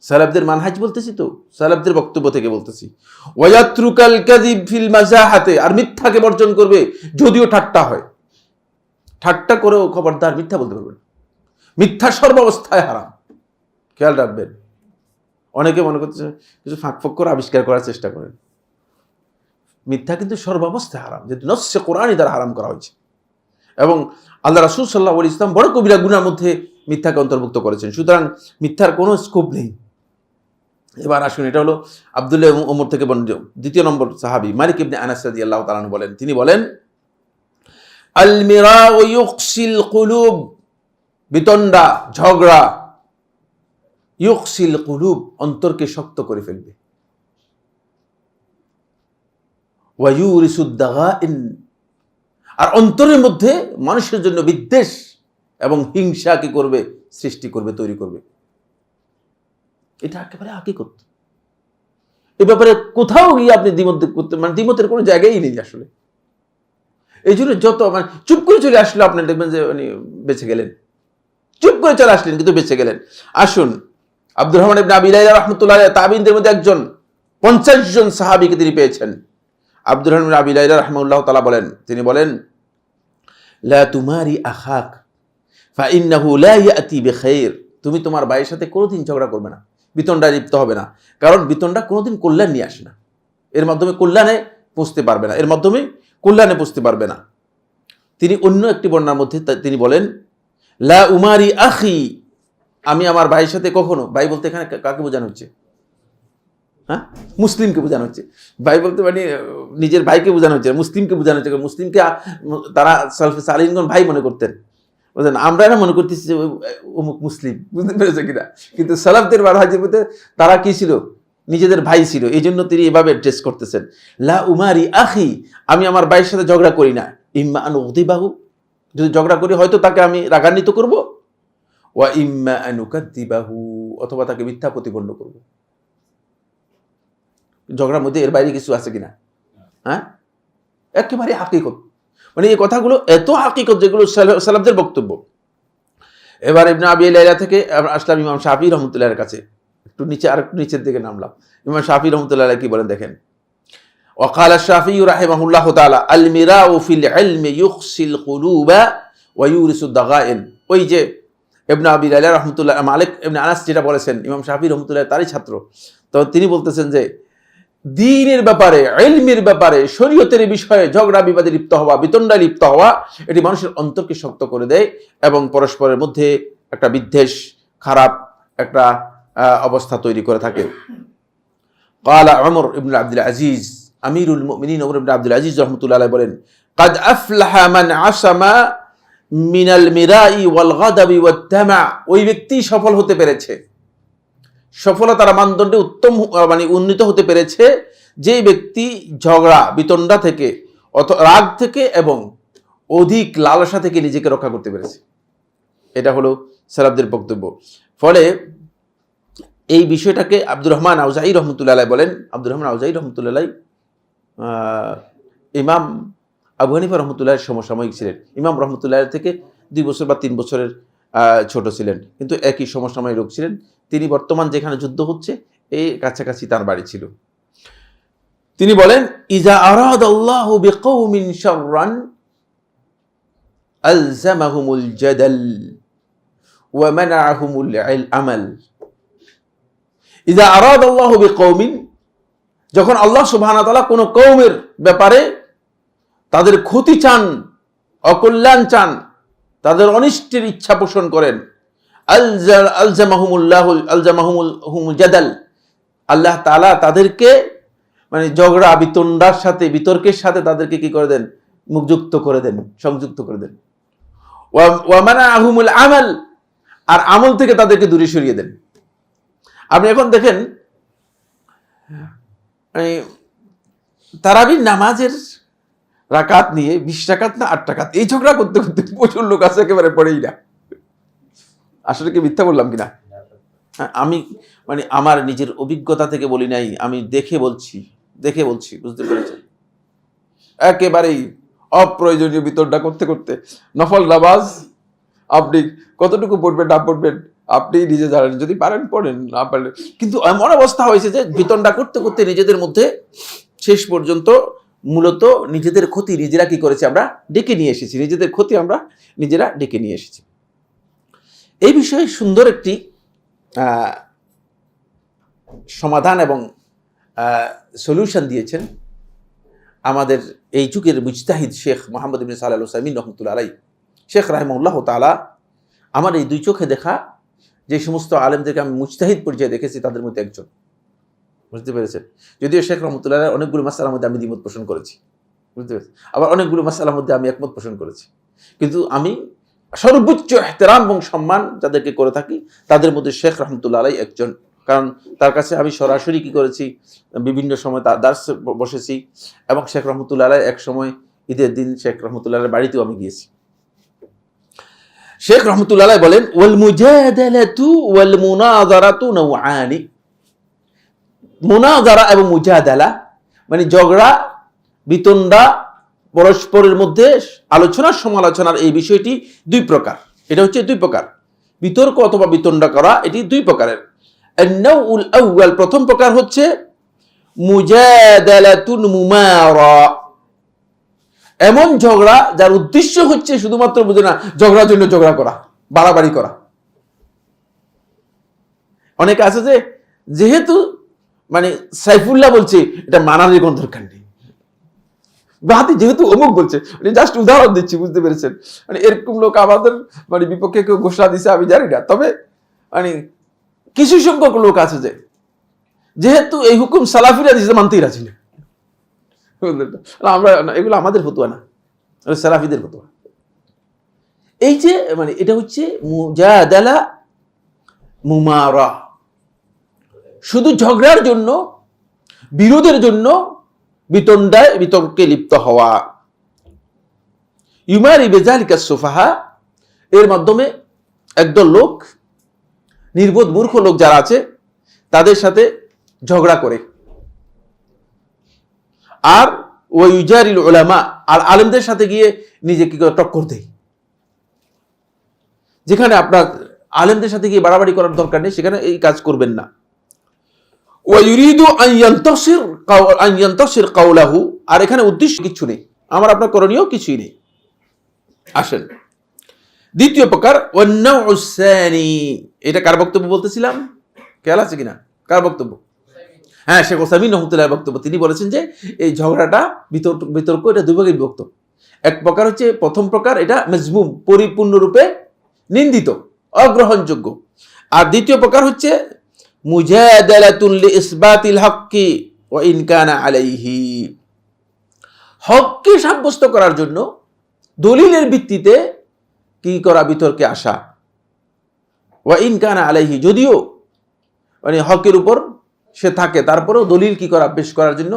সালাফদের মানহাজ বলতেছি, তো সালাফদের বক্তব্য থেকে বলতেছি। ওয়ায়াতরুকাল কাযিব ফিল মাযাহাতে, আর মিথ্যাকে বর্জন করবে যদিও ঠাট্টা হয়, ঠাট্টা করেও খবরদার মিথ্যা বলতে পারবেন, মিথ্যা সর্বাবস্থায় হারাম, খেয়াল রাখবেন। অনেকে মনে করতেছে কিছু ফাঁকফোকর আবিষ্কার করার চেষ্টা করেন, মিথ্যা কিন্তু সর্বাবস্থায় হারাম, যেহেতু নস্যে কোরআনই দ্বারা হারাম করা হয়েছে। এবং আল্লাহ রাসূল সাল্লাল্লাহু আলাইহি ওয়াসাল্লাম বড় কবিরা গুনার মধ্যে মিথ্যাকে অন্তর্ভুক্ত করেছেন, সুতরাং মিথ্যার কোনো স্কোপ নেই। এবার আসুন, এটা হলো আব্দুল্লাহ ইবনে ওমর থেকে বর্ণিত দ্বিতীয় নম্বর সাহাবী মালিক ইবনে আনাস রাদিয়াল্লাহু তাআলা আনহু বলেন, তিনি বলেন আল মিরাউ ইউকসিল কুলুব, বিতণ্ডা ঝগড়া ইউকসিল কুলুব, অন্তরকে শক্ত করে ফেলবে, ওয়া ইউরিসুদ দাগাইন, আর অন্তরের মধ্যে মানুষের জন্য বিদ্বেষ এবং হিংসা কি করবে, সৃষ্টি করবে, তৈরি করবে। এটা একেবারে হাকিকত। এই ব্যাপারে কোথাও গিয়ে আপনি দ্বিমত করতে, মানে দ্বিমতের কোনো জায়গায় নেই আসলে। এই জন্য যত মানে চুপ করে চলে আসলে আপনি দেখবেন যে মানে বেঁচে গেলেন, চুপ করে চলে আসলেন কিন্তু বেঁচে গেলেন। আসুন, আব্দুর রহমান ইবনে আবি লাইলা রাহমাতুল্লাহ আলাইহি তাবিঈনদের মধ্যে একজন, 50 জন সাহাবীকে তিনি পেয়েছেন। আব্দুর রহমান ইবনে আবি লাইলা রাহমাহুল্লাহ তাআলা বলেন, তিনি বলেন লা তুমারি আখাক ফা ইন্নাহু লা ইয়াতি বিখাইর, তুমি তোমার ভাইয়ের সাথে কোনোদিন ঝগড়া করবে না, বিতণ্ডায় লিপ্ত হবে না, কারণ বিতণ্ডা কোনোদিন কল্যাণ নিয়ে আসে না, এর মাধ্যমে কল্যাণে পৌঁছতে পারবে না, এর মাধ্যমে কল্যাণে পৌঁছতে পারবে না। তিনি অন্য একটি বর্ণনার মধ্যে তিনি বলেন লা উমারি আখি, আমি আমার ভাইয়ের সাথে কখনো, ভাই বলতে এখানে কাকে বোঝানো হচ্ছে, হ্যাঁ মুসলিমকে বোঝানো হচ্ছে, ভাই বলতে মানে নিজের ভাইকে বোঝানো হচ্ছে, মুসলিমকে বোঝানো হচ্ছে। মুসলিমকে তারা সালফে সালিহিনগণ ভাই মনে করতেন, বুঝলেন, আমরা না মনে করতেছি যে অমুক মুসলিম, বুঝতে পেরেছে কিনা, কিন্তু সালাফদের মানহাজের মধ্যে তারা কি ছিল, নিজেদের ভাই ছিল। এই জন্য তিনি এভাবে অ্যাড্রেস করতেছেন লা উমারি আখি, আমি আমার ভাইয়ের সাথে ঝগড়া করি না, ইম্মা আন উগদিবাহু, যদি ঝগড়া করি হয়তো তাকে আমি রাগান্বিত করব, ওয়া ইম্মা আন উকাদ্দিবাহু, অথবা তাকে মিথ্যা প্রতিপন্ন করব। ঝগড়ার মধ্যে এর বাইরে কিছু আছে কিনা? হ্যাঁ, একেবারে হাকিকত, মানে এই কথাগুলো এত হাকিকত যেগুলো সালাফদের বক্তব্য। এবার ইবনে আবি লাইলা থেকে আসলাম ইমাম শাফিঈ রাহমাতুল্লাহর কাছে, একটু নিচে, আর একটু নিচের দিকে নামলাম। ইমাম শাফিঈ রাহমাতুল্লাহ আলাইহি কি বলেন দেখেন, ওয়া ক্বালা শাফিঈ রাহিমাহুল্লাহু তাআলা আল মিরাউ ফিল ইলমি ইউখসিল কুলুবা ওয়া ইউরিসুদ দাগাইন। ওই যে ইবনে আবি লাইলা রাহমাতুল্লাহ, মালিক ইবনে আনাস যেটা বলেছেন, ইমাম শাফিঈ রাহমাতুল্লাহ তারই ছাত্র, তো তিনি বলতেছেন যে দ্বীনের ব্যাপারে, ইলমের ব্যাপারে, শরীয়তের বিষয়ে ঝগড়া বিবাদে লিপ্ত হওয়া, বিতণ্ডায় লিপ্ত হওয়া, এটি মানুষের অন্তরকে শক্ত করে দেয় এবং পরস্পরের মধ্যে একটা বিদ্বেষ, খারাপ একটা অবস্থা তৈরি করে থাকে। ক্বালা উমর ইবনে আব্দুল আজিজ, আমিরুল মুমিনিন উমর ইবনে আব্দুল আজিজ রাহমাতুল্লাহ আলাইহি বলেন, কাদ আফলাহা মান আসামা মিনাল মিরাই ওয়াল গাদাবি ওয়াত তামা। ওই ব্যক্তি সফল হতে পেরেছে, সফলতার মানদণ্ডে উত্তম মানে উন্নীত হতে পেরেছে যে ব্যক্তি ঝগড়া বিতণ্ডা থেকে, রাগ থেকে এবং অধিক লালসা থেকে নিজেকে রক্ষা করতে পেরেছে। এটা হলো সালাফদের বক্তব্য। ফলে এই বিষয়টাকে আব্দুর রহমান আউজাঈ রহমতুল্লাহ আলাইহি বলেন, আব্দুর রহমান আউজাঈ রহমতুল্লাহ আলাইহি ইমাম আবু হানিফা রহমতুল্লাহের সমসাময়িক ছিলেন। ইমাম রহমতুল্লাহ থেকে 2 বছর বা 3 বছরের ছোট ছিলেন, কিন্তু একই সমসাময়িক লোক ছিলেন। তিনি বর্তমান যেখানে যুদ্ধ হচ্ছে এই কাছাকাছি তার বাড়ি ছিল। তিনি বলেন, ইজা আরাদাল্লাহু বিকওমিন শাররান আলজামাহুমুল জাদাল ওয়া মানাআহুমুল আমাল। ইজা আরাদাল্লাহু বিকওমিন, যখন আল্লাহ সুবহানাহু ওয়া তাআলা কোন কওমের ব্যাপারে তাদের ক্ষতি চান, অকল্যাণ চান, তাদের অনিষ্টের ইচ্ছা পোষণ করেন, আলজামাহুমুল জাদাল, আল্লাহ তাআলা তাদেরকে মানে ঝগড়া বিতণ্ডার সাথে, বিতর্কের সাথে তাদেরকে কি করে দেন? মুখযুক্ত করে দেন, সংযুক্ত করে দেন। ওয়া মানাআহুমুল আমাল, আর আমল থেকে তাদেরকে দূরে সরিয়ে দেন। আপনি এখন দেখেন তারাবির নামাজের রাকাত নিয়ে 20 রাকাত না 8 রাকাত, এই ঝগড়া করতে করতে প্রচুর লোক আছে একেবারে পড়েই না। আসলে কি মিথ্যা বললাম কিনা? আমি মানে আমার নিজের অভিজ্ঞতা থেকে বলি নাই, আমি দেখে বলছি, বুঝতে পেরেছেন? একেবারেই অপ্রয়োজনীয় বিতর্ডা করতে করতে নফল নামাজ আপনি কতটুকু পড়বেন না পড়বেন আপনি নিজে জানেন, যদি পারেন পড়েন, না পারলে। কিন্তু এমন অবস্থা হয়েছে যে বিতণ্ডা করতে করতে নিজেদের মধ্যে শেষ পর্যন্ত মূলত নিজেদের ক্ষতি নিজেরা কি করেছি? আমরা ডেকে নিয়ে এসেছি, নিজেদের ক্ষতি আমরা নিজেরা ডেকে নিয়ে এসেছি। এই বিষয়ে সুন্দর একটি সমাধান এবং সলিউশন দিয়েছেন আমাদের এই যুগের মুজতাহিদ শেখ মোহাম্মদ ইবনে সালেহ আল উসাইমিন রহমতুল্লাহ আলাইহি। শেখ রাহিমাহুল্লাহ তাআলা আমার এই 2 চোখে দেখা যে সমস্ত আলেমদেরকে আমি মুজতাহিদ পর্যায়ে দেখেছি তাদের মধ্যে একজন, বুঝতে পেরেছেন? যদিও শেখ রহমতুল্লাহ আলাইহি অনেকগুলো মাসআলার মধ্যে আমি দ্বিমত পোষণ করেছি, বুঝতে পেরেছেন, আবার অনেকগুলো মাসআলার মধ্যে আমি একমত পোষণ করেছি, কিন্তু আমি সর্বোচ্চ ইহতিরাম এবং সম্মান যাদেরকে করে থাকি তাদের মধ্যে শেখ রহমতুল্লাহ আলাইহি একজন। কারণ তার কাছে আমি সরাসরি কি করেছি, বিভিন্ন সময় তার দার্স বসেছি, এবং শেখ রহমতুল্লাহ আলাইহি এক সময় ঈদের দিন শেখ রহমতুল্লাহ আলাইহির বাড়িতেও আমি গিয়েছি। শেখ রহমতুল্লাহ আলাইহি বলেন, ওয়াল মুজাদালাতু ওয়াল মুনাযারাতু নাওআনি। মুনাযারা এবং মুজাদালা মানে ঝগড়া বিতণ্ডা, পরস্পরের মধ্যে আলোচনা সমালোচনার এই বিষয়টি 2 প্রকার। এটা হচ্ছে 2 প্রকার, বিতর্ক অথবা বিতণ্ডা করা, এটি 2 প্রকারের। আন-নাউল আউয়াল, প্রথম প্রকার হচ্ছে মুজাদালাতুন মুমারা, এমন ঝগড়া যার উদ্দেশ্য হচ্ছে শুধুমাত্র বুঝে না ঝগড়ার জন্য ঝগড়া করা, বাড়াবাড়ি করা। অনেকে আছে যে যেহেতু মানে সাইফুল্লাহ বলছে এটা মানার কোনো দরকার নেই, বাহাতি যেহেতু অমুক বলছে, জাস্ট উদাহরণ দিচ্ছি, বুঝতে পেরেছেন? মানে এরকম লোক আমাদের মানে বিপক্ষে কেউ ঘোষণা দিছে আমি জানি না, তবে মানে কিছু সংখ্যক লোক আছে যে যেহেতু এই হুকুম সালাফিরা দিছে মানতেই রাজি না। আমরা এগুলো আমাদের ফতোয়া না, সালাফিদের ফতোয়া। এই যে মানে এটা হচ্ছে মুজাদালা মুমারা, শুধু ঝগড়ার জন্য, বিরোধের জন্য বিতণ্ডায় বিতর্কে লিপ্ত হওয়া। ইউমারি বিযালিকা সুফাহা, এর মাধ্যমে একদল লোক, নির্বোধ মূর্খ লোক যারা আছে তাদের সাথে ঝগড়া করে। আর ওয়াইজারিল উলামা, আর আলেমদের সাথে গিয়ে নিজেকে টক্কর দেয়। যেখানে আপনার আলেমদের সাথে গিয়ে বাড়াবাড়ি করার দরকার নেই সেখানে এই কাজ করবেন না। ওয়ায়ুরিদু আন ইয়ান্তাসির কাওলাহু, আর এখানে উদ্দেশ্য কিছু নেই, আমার আপনার করণীয় কিছুই নেই। আসেন দ্বিতীয় প্রকার ওয়ান্নাউস সানি, এটা কার বক্তব্য বলতেছিলাম, খেয়াল আছে কিনা? কার বক্তব্য? হ্যাঁ, শেখ ওসাইমিন রহমতুল্লাহ বক্তব্য। তিনি বলেছেন যে এই ঝগড়াটা বিতর্ক এটা দুই ভাগে বিভক্ত। এক প্রকার হচ্ছে, প্রথম প্রকার এটা মাজমুম, পরিপূর্ণরূপে নিন্দিত, অগ্রহণযোগ্য। আর দ্বিতীয় প্রকার হচ্ছে মুজাদালাতুন লিইসবাতিল হক্কি ওয়া ইন কানা আলাইহি, হককে সাব্যস্ত করার জন্য দলিলের ভিত্তিতে কি করা, বিতর্কে আসা। ওয়া ইন কানা আলাইহি, যদিও মানে হকের উপর সে থাকে, তারপরেও দলিল কি করা, পেশ করার জন্য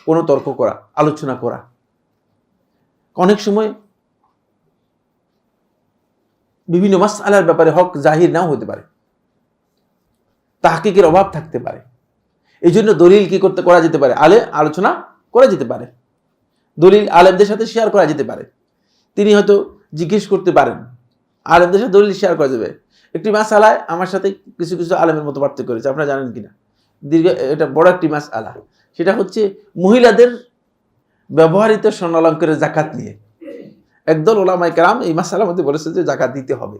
কোনো তর্ক করা, আলোচনা করা। অনেক সময় বিভিন্ন মাসআলার ব্যাপারে হক জাহির নাও হতে পারে, তাহকিকের অভাব থাকতে পারে, এই জন্য দলিল কি করা যেতে পারে, আলোচনা করা যেতে পারে, দলিল আলেমদের সাথে শেয়ার করা যেতে পারে। তিনি হয়তো জিজ্ঞেস করতে পারেন, আলেমদের সাথে দলিল শেয়ার করা যাবে। একটি মাসআলায় আমার সাথে কিছু কিছু আলেমের মতো পার্থক্য করেছে, আপনারা জানেন কিনা, এটা বড় একটি মাসআলা। সেটা হচ্ছে মহিলাদের ব্যবহৃত স্বর্ণালঙ্কারের জাকাত নিয়ে। একদল ওলামায়ে কেরাম এই মাসআলার মধ্যে বলেছে যে জাকাত দিতে হবে,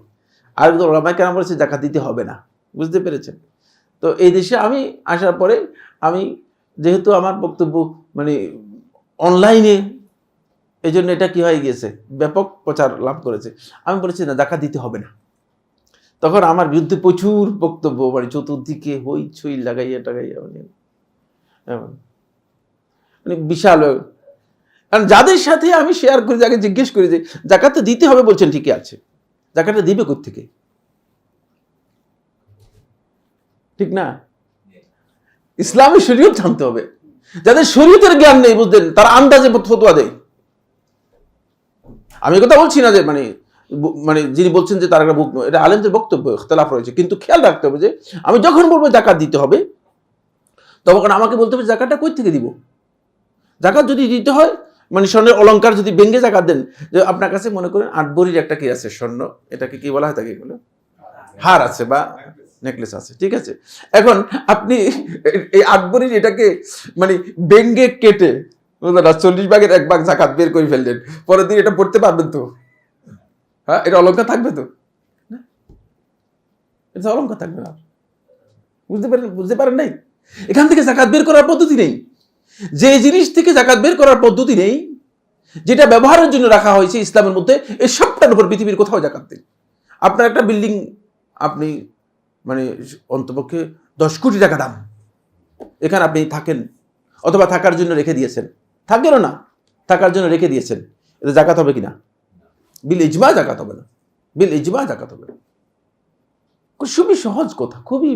আর একদল ওলামায়ে কেরাম বলেছে জাকাত দিতে হবে না। বুঝতে পেরেছেন? তো এই দেশে আমি আসার পরে আমি যেহেতু আমার বক্তব্য মানে অনলাইনে, এই জন্য এটা কি হয়ে গিয়েছে, ব্যাপক প্রচার লাভ করেছে। আমি বলেছি না, জাকাত দিতে হবে না। তখন আমার বিরুদ্ধে প্রচুর বক্তব্য, মানে চতুর্দিকে হইচই লাগাইয়া টাগাইয়া, মানে বিশাল। কারণ যাদের সাথে আমি শেয়ার করি, যাকে জিজ্ঞেস করি যে জাকাতটা দিতে হবে, বলছেন ঠিকই আছে, জাকাতটা দিবে কোত্থেকে? ঠিক না? ইসলামী শরীয়ত জানতে হবে। যাদের শরীয়তের জ্ঞান নেই, বুঝলেন, তারা আন্দাজে ফতোয়া দেয়। আমি কথা বলছি না যে মানে যিনি বলছেন যে তার একটা এটা আলেমদের বক্তব্য, ইখতিলাফ রয়েছে, কিন্তু খেয়াল রাখতে হবে যে আমি যখন বলবো জাকাত দিতে হবে, তখন আমাকে বলতে হবে জাকাতটা কই থেকে দিব। জাকাত যদি দিতে হয়, মানে স্বর্ণের অলংকার যদি ভেঙে জাকাত দেন, যে আপনার কাছে মনে করেন 8 ভরির একটা কি আছে স্বর্ণ, এটাকে কি বলা হয়, তাকে এগুলো হার আছে বা নেকলেস আছে, ঠিক আছে। এখন আপনি এই 8 ভরির এটাকে মানে ভেঙে কেটে 40 ভাগের 1 ভাগ জাকাত বের করে ফেললেন, পরের দিন এটা পড়তে পারবেন তো? হ্যাঁ, এটা অলংকার থাকবে তো? এটা অলংকার থাকবে না। বুঝতে পারেন নাই? এখান থেকে জাকাত বের করার পদ্ধতি নেই। যে জিনিস থেকে জাকাত বের করার পদ্ধতি নেই, যেটা ব্যবহারের জন্য রাখা হয়েছে ইসলামের মধ্যে, এই সবটার উপর পৃথিবীর কোথাও জাকাত নেই। আপনার একটা বিল্ডিং, আপনি মানে অন্তপক্ষে 10 কোটি টাকা দাম, এখানে আপনি থাকেন, অথবা থাকার জন্য রেখে দিয়েছেন, থাকেনও না, থাকার জন্য রেখে দিয়েছেন, এটা জাকাত হবে কিনা? বিল ইজমা জাকাত হবে না, বিল ইজমা জাকাত হবে না। খুবই সহজ কথা, খুবই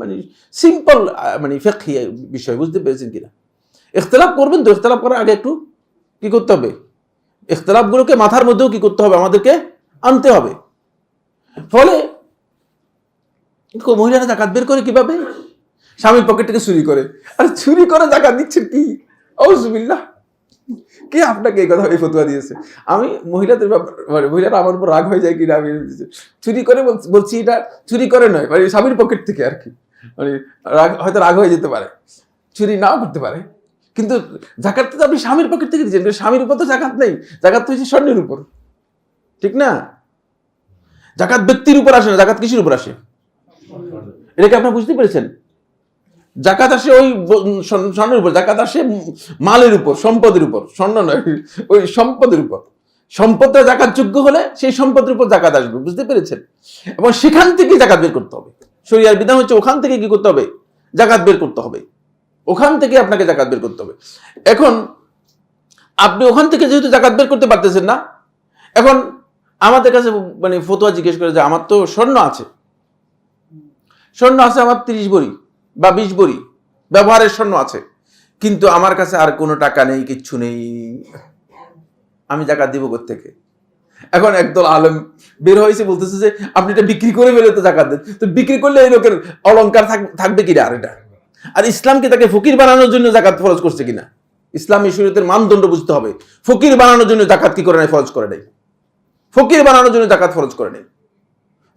মানে সিম্পল মানে ফিকহি বিষয়, বুঝতে পেরেছেন কিনা? ইখতিলাফ করবেন তো, ইখতিলাফ করার আগে একটু কি করতে হবে, ইখতিলাফগুলোকে মাথার মধ্যেও কি করতে হবে, আমাদেরকে আনতে হবে। ফলে মহিলারা জাকাত বের করে কিভাবে? স্বামীর পকেট থেকে চুরি করে। আর চুরি করে জাকাত দিচ্ছেন কি? আউযুবিল্লাহ, কে আপনাকে এই কথা, এই ফতোয়া দিয়েছে? আমি মহিলাদের মানে মহিলারা আমার উপর রাগ হয়ে যায় কিনা, আমি চুরি করে বলছি, এটা চুরি করে নয়, মানে স্বামীর পকেট থেকে আর কি, মানে হয়তো রাগ হয়ে যেতে পারে, চুরি নাও করতে পারে, কিন্তু জাকাত তো আপনি স্বামীর পকেট থেকে দিচ্ছেন, স্বামীর উপর তো জাকাত নেই, জাকাত তো হচ্ছে স্বর্ণের উপর, ঠিক না? জাকাত ব্যক্তির উপর আসে না, জাকাত কিসের উপর আসে? এটাকে আপনারা বুঝতে পেরেছেন? জাকাত আসে ওই স্বর্ণের উপর, জাকাত আসে মালের উপর, সম্পদের উপর, স্বর্ণ নয়, ওই সম্পদের উপর। সম্পদটা জাকাত যোগ্য হলে সেই সম্পদের উপর জাকাত আসবে, বুঝতে পেরেছেন? এবং সেখান থেকে জাকাত বের করতে হবে। শরিয়ার বিধান হচ্ছে ওখান থেকে কি করতে হবে, জাকাত বের করতে হবে, ওখান থেকে আপনাকে জাকাত বের করতে হবে। এখন আপনি ওখান থেকে যেহেতু জাকাত বের করতে পারতেছেন না, এখন আমাদের কাছে মানে ফতোয়া জিজ্ঞেস করে যে আমার তো স্বর্ণ আছে আমার 30 ভরি বা 20 ভরি ব্যবহারের স্বর্ণ আছে, কিন্তু আমার কাছে আর কোনো টাকা নেই, কিচ্ছু নেই, আমি জাকাত দিব কোত্থেকে? এখন একদল আলেম বের হয়েছে, বলতেছে যে আপনি এটা বিক্রি করে ফেলে তো জাকাত দেন, তো বিক্রি করলে এই লোকের অলংকার থাকবে কিনা? আর এটা আর ইসলাম কি তাকে ফকির বানানোর জন্য জাকাত ফরজ করছে কিনা? ইসলামী শরীয়তের মানদণ্ড বুঝতে হবে। ফকির বানানোর জন্য জাকাত কি করে নাই, ফরজ করে নাই। ফকির বানানোর জন্য জাকাত ফরজ করে নাই।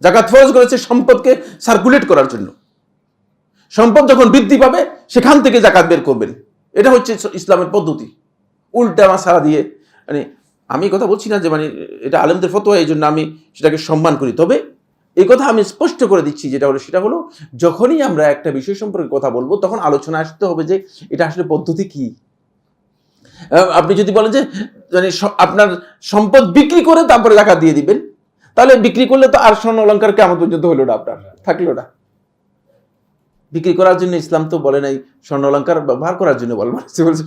জাকাত ফরজ করেছে সম্পদকে সার্কুলেট করার জন্য। সম্পদ যখন বৃদ্ধি পাবে সেখান থেকে জাকাত বের করবেন, এটা হচ্ছে ইসলামের পদ্ধতি। উল্টা মাসালা দিয়ে মানে আমি কথা বলছি না যে মানে এটা আলেমদের ফতোয়া, এই জন্য আমি সেটাকে সম্মান করি। তবে এই কথা আমি স্পষ্ট করে দিচ্ছি, সেটা হলো যখনই আমরা একটা বিষয় সম্পর্কে কথা বলবো তখন আলোচনা আসতে হবে যে এটা আসলে পদ্ধতি কি। আপনি যদি বলেন যে মানে আপনার সম্পদ বিক্রি করে তারপরে জাকাত দিয়ে দিবেন, তাহলে বিক্রি করলে তো আর স্বর্ণ অলংকার কেমন পর্যন্ত হলো না, আপনার থাকলো না। বিক্রি করার জন্য ইসলাম তো বলে নাই স্বর্ণ অলংকার ব্যবহার করার জন্য, বলবো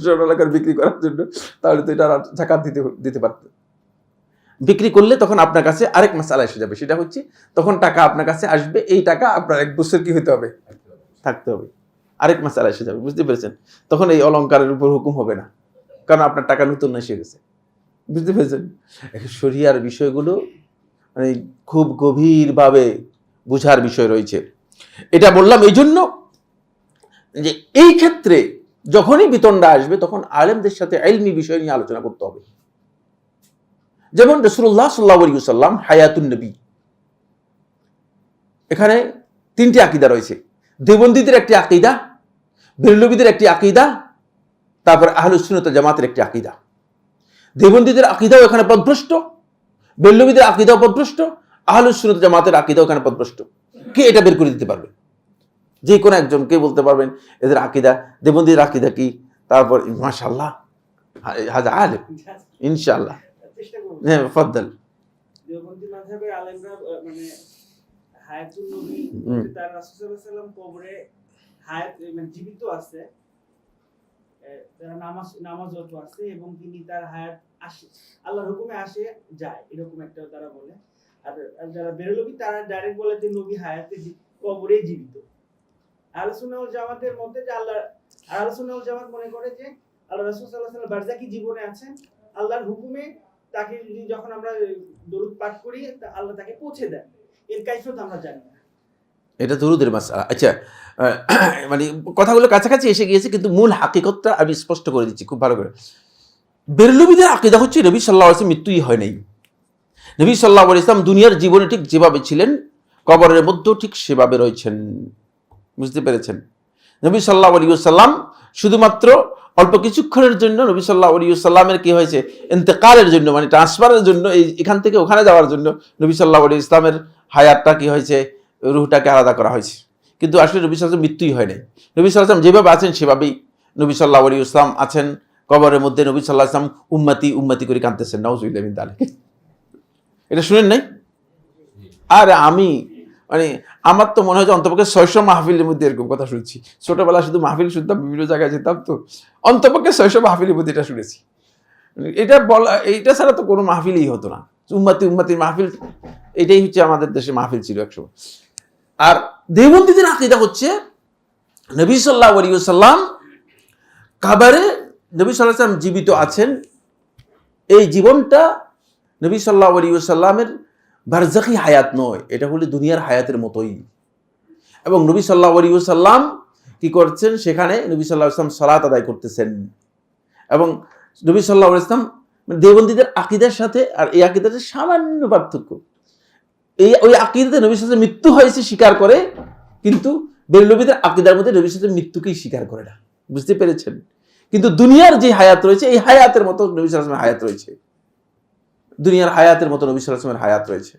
স্বর্ণ অলংকার বিক্রি করার জন্য, তাহলে তো এটা জাকাত দিতে পারত। বিক্রি করলে তখন আপনার কাছে আরেক মাসালা এসে যাবে, সেটা হচ্ছে তখন টাকা আপনার কাছে আসবে, এই টাকা আপনার 1 বছর কি হতে হবে, থাকতে হবে। আরেক মাসালা এসে যাবে, বুঝতে পেরেছেন? তখন এই অলংকারের উপর হুকুম হবে না, কারণ আপনার টাকা নতুন এসে গেছে, বুঝতে পেরেছেন? শরিয়ার বিষয়গুলো মানে খুব গভীরভাবে বুঝার বিষয় রয়েছে। এটা বললাম এই জন্য যে এই ক্ষেত্রে যখনই বিতণ্ডা আসবে তখন আলেমদের সাথে ইলমি বিষয় নিয়ে আলোচনা করতে হবে। যেমন রাসূলুল্লাহ সাল্লাল্লাহু আলাইহি ওয়াসাল্লাম হায়াতুন নবী, এখানে 3টি আকীদা রয়েছে। দেওবন্দীদের একটি আকীদা, বেরলভীদের একটি আকীদা, তারপর আহলুস সুন্নাত ওয়াল জামাতের একটি আকীদা। দেওবন্দীদের আকীদাও এখানে পথভ্রষ্ট, বেরলভীদের আকীদাও পথভ্রষ্ট, আহলুস সুন্নাত ওয়াল জামাতের আকীদাও এখানে পথভ্রষ্ট। কে এটা বের করে দিতে পারবে? যে কোনো একজন কে বলতে পারবেন এদের আকীদা, দেওবন্দীর আকীদা কি? তারপর মাশাআল্লাহ হাজা আলেম ইনশাআল্লাহ। হ্যাঁ ফাদ্দাল। দেওবন্দি মাযহাবের আলেমরা মানে হায়াতুন নবী, তার রাসূল সাল্লাল্লাহু আলাইহি ওয়াসাল্লাম কবরে হায়াত মানে জীবিত আছে, তারা নামাজরত আছে এবং তিনি তার হায়াত আসে, আল্লাহর হুকুমে আসে যায়, এরকম একটা তারা বলে। আর যারা বেরলভী তারা ডাইরেক্ট বলে যে নবী হায়াতে কবরে জীবিত। আহলুস সুন্নাহ ওয়াল জামাতের মধ্যে যে আহলুস সুন্নাহ ওয়াল জামাত মনে করে যে আল্লাহ রাসূল সাল্লাল্লাহু আলাইহি ওয়াসাল্লাম বারজাকি জীবনে আছেন, আল্লাহর হুকুমে তাকে যখন আমরা দরুদ পাঠ করি আল্লাহ তাকে পৌঁছে দেন, এর কাইফিয়ত আমরা জানি না। এটা দরুদের মাসআলা। আচ্ছা, মানে কথাগুলো কাছাকাছি এসে গিয়েছে, কিন্তু মূল হাকিকতটা আমি স্পষ্ট করে দিচ্ছি খুব ভালো করে। বেরলভীদের আকীদা হচ্ছে নবী সাল্লাল্লাহু আলাইহি ওয়াসাল্লাম মৃত্যুই হয় নাই। নবী সাল্লাল্লাহু আলাইহি ওয়াসাল্লাম দুনিয়ার জীবনে ঠিক যেভাবে ছিলেন কবরের মধ্যেও ঠিক সেভাবে রয়েছেন, বুঝতে পেরেছেন? নবী সাল্লাল্লাহু আলাইহি ওয়াসাল্লাম শুধুমাত্র অল্প কিছুক্ষণের জন্য নবী সাল্লাল্লাহু আলাইহি ওয়াসাল্লামের কি হয়েছে, ইন্তেকালের জন্য মানে ট্রান্সফারের জন্য, এখান থেকে ওখানে যাওয়ার জন্য নবী সাল্লাল্লাহু আলাইহি ওয়াসাল্লামের হায়াতটা কি হয়েছে, রূহটাকে আলাদা করা হয়েছে। কিন্তু আসলে নবী সাল্লাল্লাহু আলাইহি ওয়াসাল্লাম মৃত্যুই হয় নাই। নবী সাল্লাল্লাহু আলাইহি ওয়াসাল্লাম যেভাবে আছেন সেভাবেই নবী সাল্লাল্লাহু আলাইহি ওয়াসাল্লাম আছেন কবরের মধ্যে। নবী সাল্লাল্লাহু আলাইহি ওয়াসাল্লাম উম্মতি উম্মতি করে কাঁদতেছেন, নাউযুবিল্লাহি মিন যালিক। এটা শুনেন নাই? আর আমি মানে আমার তো মনে হয় যে অন্তপক্ষে 600 মাহফিলের মধ্যে এরকম কথা শুনছি। ছোটবেলা শুধু মাহফিল শুনতাম, বিভিন্ন জায়গায় যেতাম, তো অন্তপক্ষে 600 মাহফিলের মধ্যে এটা শুনেছি। এটা বলা, এইটা ছাড়া তো কোনো মাহফিলই হতো না। উম্মতি উম্মতির মাহফিল, এটাই হচ্ছে আমাদের দেশে মাহফিল ছিল একসময়। আর দেওবন্দীদের আকীদা হচ্ছে নবী সাল্লাল্লাহু আলাইহি ওয়াসাল্লাম কবরে, নবী সাল্লাল্লাহু আলাইহি ওয়াসাল্লাম জীবিত আছেন, এই জীবনটা নবী সাল্লাল্লাহু আলাইহি ওয়াসাল্লামের বারজাখি হায়াত নয়, এটা হলো দুনিয়ার হায়াতের মতোই। এবং নবী সাল্লাল্লাহু আলাইহি ওয়াসাল্লাম কি করছেন, সেখানে নবী সাল্লাল্লাহু আলাইহি ওয়াসাল্লাম সালাত আদায় করতেছেন। এবং নবী সাল্লাল্লাহু আলাইহি ওয়াসাল্লাম দেওবন্দীদের আকীদার সাথে আর এই আকীদাতে সামান্য পার্থক্য। ওই আকীদাতে নবী সাল্লাল্লাহু আলাইহি ওয়াসাল্লাম মৃত্যু হয়েছে স্বীকার করে, কিন্তু বেরলভীদের আকীদার মধ্যে নবী সাল্লাল্লাহু আলাইহি ওয়াসাল্লাম মৃত্যুকেই স্বীকার করে না, বুঝতে পেরেছেন? কিন্তু দুনিয়ার যে হায়াত রয়েছে এই হায়াতের মতো নবী সাল্লাল্লাহু আলাইহি ওয়াসাল্লামের হায়াত রয়েছে, দুনিয়ার হায়াতের মতো নবী সাল্লাল্লাহু আলাইহি ওয়াসাল্লামের হায়াত রয়েছে।